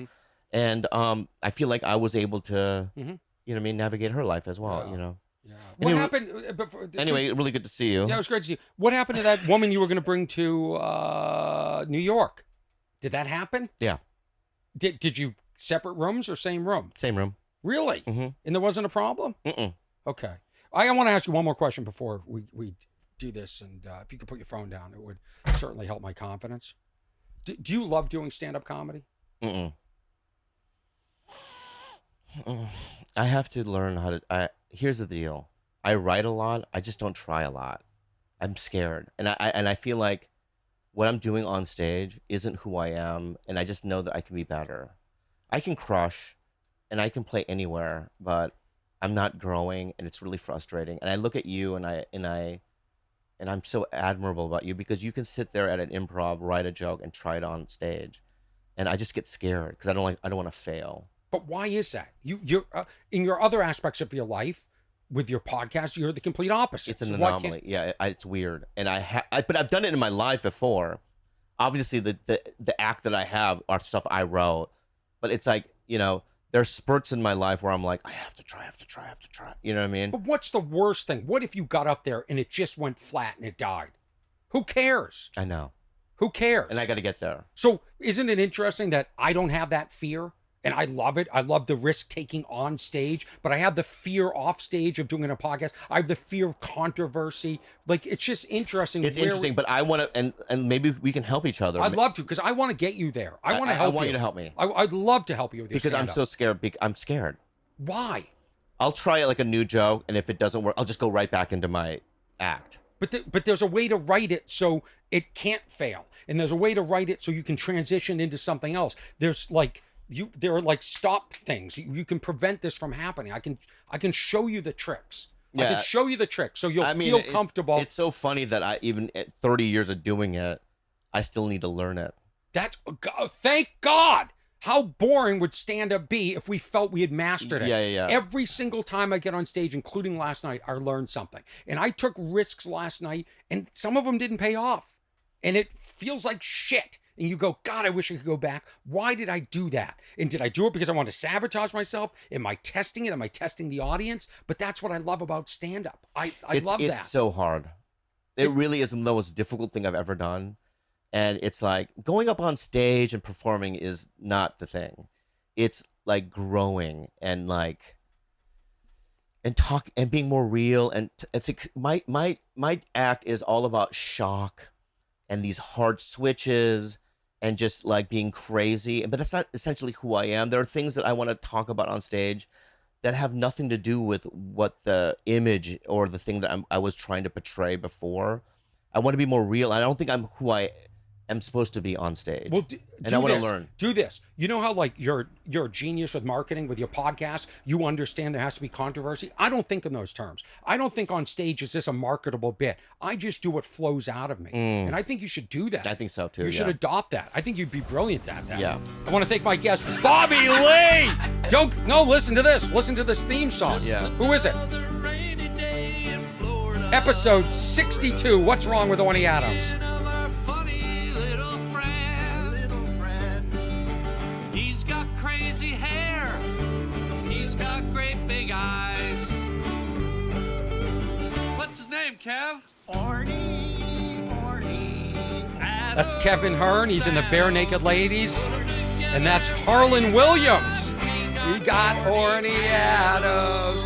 And I feel like I was able to, you know what I mean, navigate her life as well, you know. Yeah. Anyway, What happened? Anyway, really good to see you. Yeah, it was great to see you. What happened to that woman you were going to bring to New York? Did that happen? Yeah. Did you separate rooms or same room? Same room. Really? And there wasn't a problem? Mm-mm. Okay. I want to ask you one more question before we do this. And if you could put your phone down, it would certainly help my confidence. Do you love doing stand-up comedy? Mm-mm. I have to learn how to. Here's the deal. I write a lot. I just don't try a lot. I'm scared, and I feel like what I'm doing on stage isn't who I am, and I just know that I can be better. I can crush, and I can play anywhere, but I'm not growing, and it's really frustrating. And I look at you, and I'm so admirable about you because you can sit there at an improv, write a joke, and try it on stage, and I just get scared because I don't want to fail. But why is that? You're in your other aspects of your life, with your podcast, you're the complete opposite. It's an anomaly. Yeah, it's weird. And but I've done it in my life before. Obviously, the act that I have are stuff I wrote. But it's like, you know, there's spurts in my life where I'm like, I have to try. You know what I mean? But what's the worst thing? What if you got up there and it just went flat and it died? Who cares? I know. Who cares? And I got to get there. So isn't it interesting that I don't have that fear? And I love it. I love the risk taking on stage, but I have the fear off stage of doing a podcast. I have the fear of controversy. Like, it's just interesting. It's interesting, but I want to, and maybe we can help each other. I'd love to, because I want to get you there. I want to help you. I want you to help me. I'd love to help you with your because I'm stand-up. so scared. I'm scared. Why? I'll try like a new joke, and if it doesn't work, I'll just go right back into my act. But there's a way to write it so it can't fail, and there's a way to write it so you can transition into something else. There's like there are like stop things. You can prevent this from happening. I can show you the tricks. Yeah. I can show you the tricks so you'll feel comfortable. It's so funny that I even at 30 years of doing it, I still need to learn it. Thank God. How boring would stand-up be if we felt we had mastered it? Yeah. Every single time I get on stage, including last night, I learned something. And I took risks last night, and some of them didn't pay off. And it feels like shit. And you go, God, I wish I could go back. Why did I do that? And did I do it because I want to sabotage myself? Am I testing it? Am I testing the audience? But that's what I love about stand-up. I love that. It's so hard. It really is the most difficult thing I've ever done. And it's like going up on stage and performing is not the thing. It's like growing and like and talk and being more real. And it's like my act is all about shock and these hard switches and just like being crazy. But that's not essentially who I am. There are things that I want to talk about on stage that have nothing to do with what the image or the thing that I was trying to portray before. I want to be more real. I don't think I'm who I am supposed to be on stage. Well, and I want to learn. Do this. You know how like you're a genius with marketing with your podcast. You understand there has to be controversy. I don't think in those terms. I don't think on stage is this a marketable bit. I just do what flows out of me, and I think you should do that. I think so too. You should adopt that. I think you'd be brilliant at that. Yeah. I want to thank my guest, Bobby Lee. Listen to this. Listen to this theme song. Yeah. Who is it? Episode 62. What's wrong with Orny Adams? He's got crazy hair. He's got great big eyes. What's his name, Kev? Orny. That's Kevin Hearn. He's in the Bare Naked Ladies. And that's Harlan Williams. We got Orny Adams.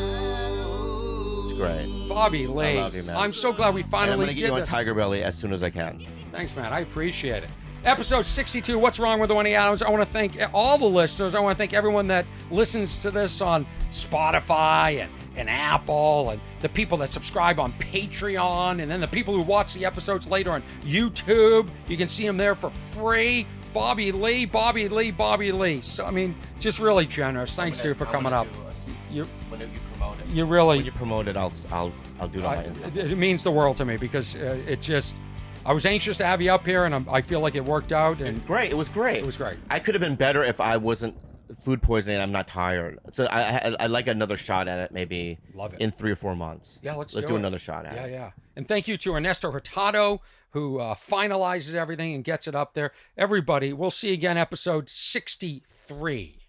It's great. Bobby Lee. I love you, man. I'm so glad we And finally I'm going to did get you on this. Tiger Belly as soon as I can. Thanks, man. I appreciate it. Episode 62, What's Wrong with Orny Adams? I want to thank all the listeners. I want to thank everyone that listens to this on Spotify and Apple, and the people that subscribe on Patreon, and then the people who watch the episodes later on YouTube. You can see them there for free. Bobby Lee, Bobby Lee, Bobby Lee. So, I mean, just really generous. Thanks, dude, for coming up. Whenever you promote it. You really... When you promote it, I'll do it on my Instagram. It means the world to me because it just... I was anxious to have you up here, and I feel like it worked out. And Great. It was great. It was great. I could have been better if I wasn't food poisoning and I'm not tired. So I'd like another shot at it maybe Love it. in 3 or 4 months. Yeah, let's do it. another shot at it. Yeah. And thank you to Ernesto Hurtado, who finalizes everything and gets it up there. Everybody, we'll see you again, episode 63.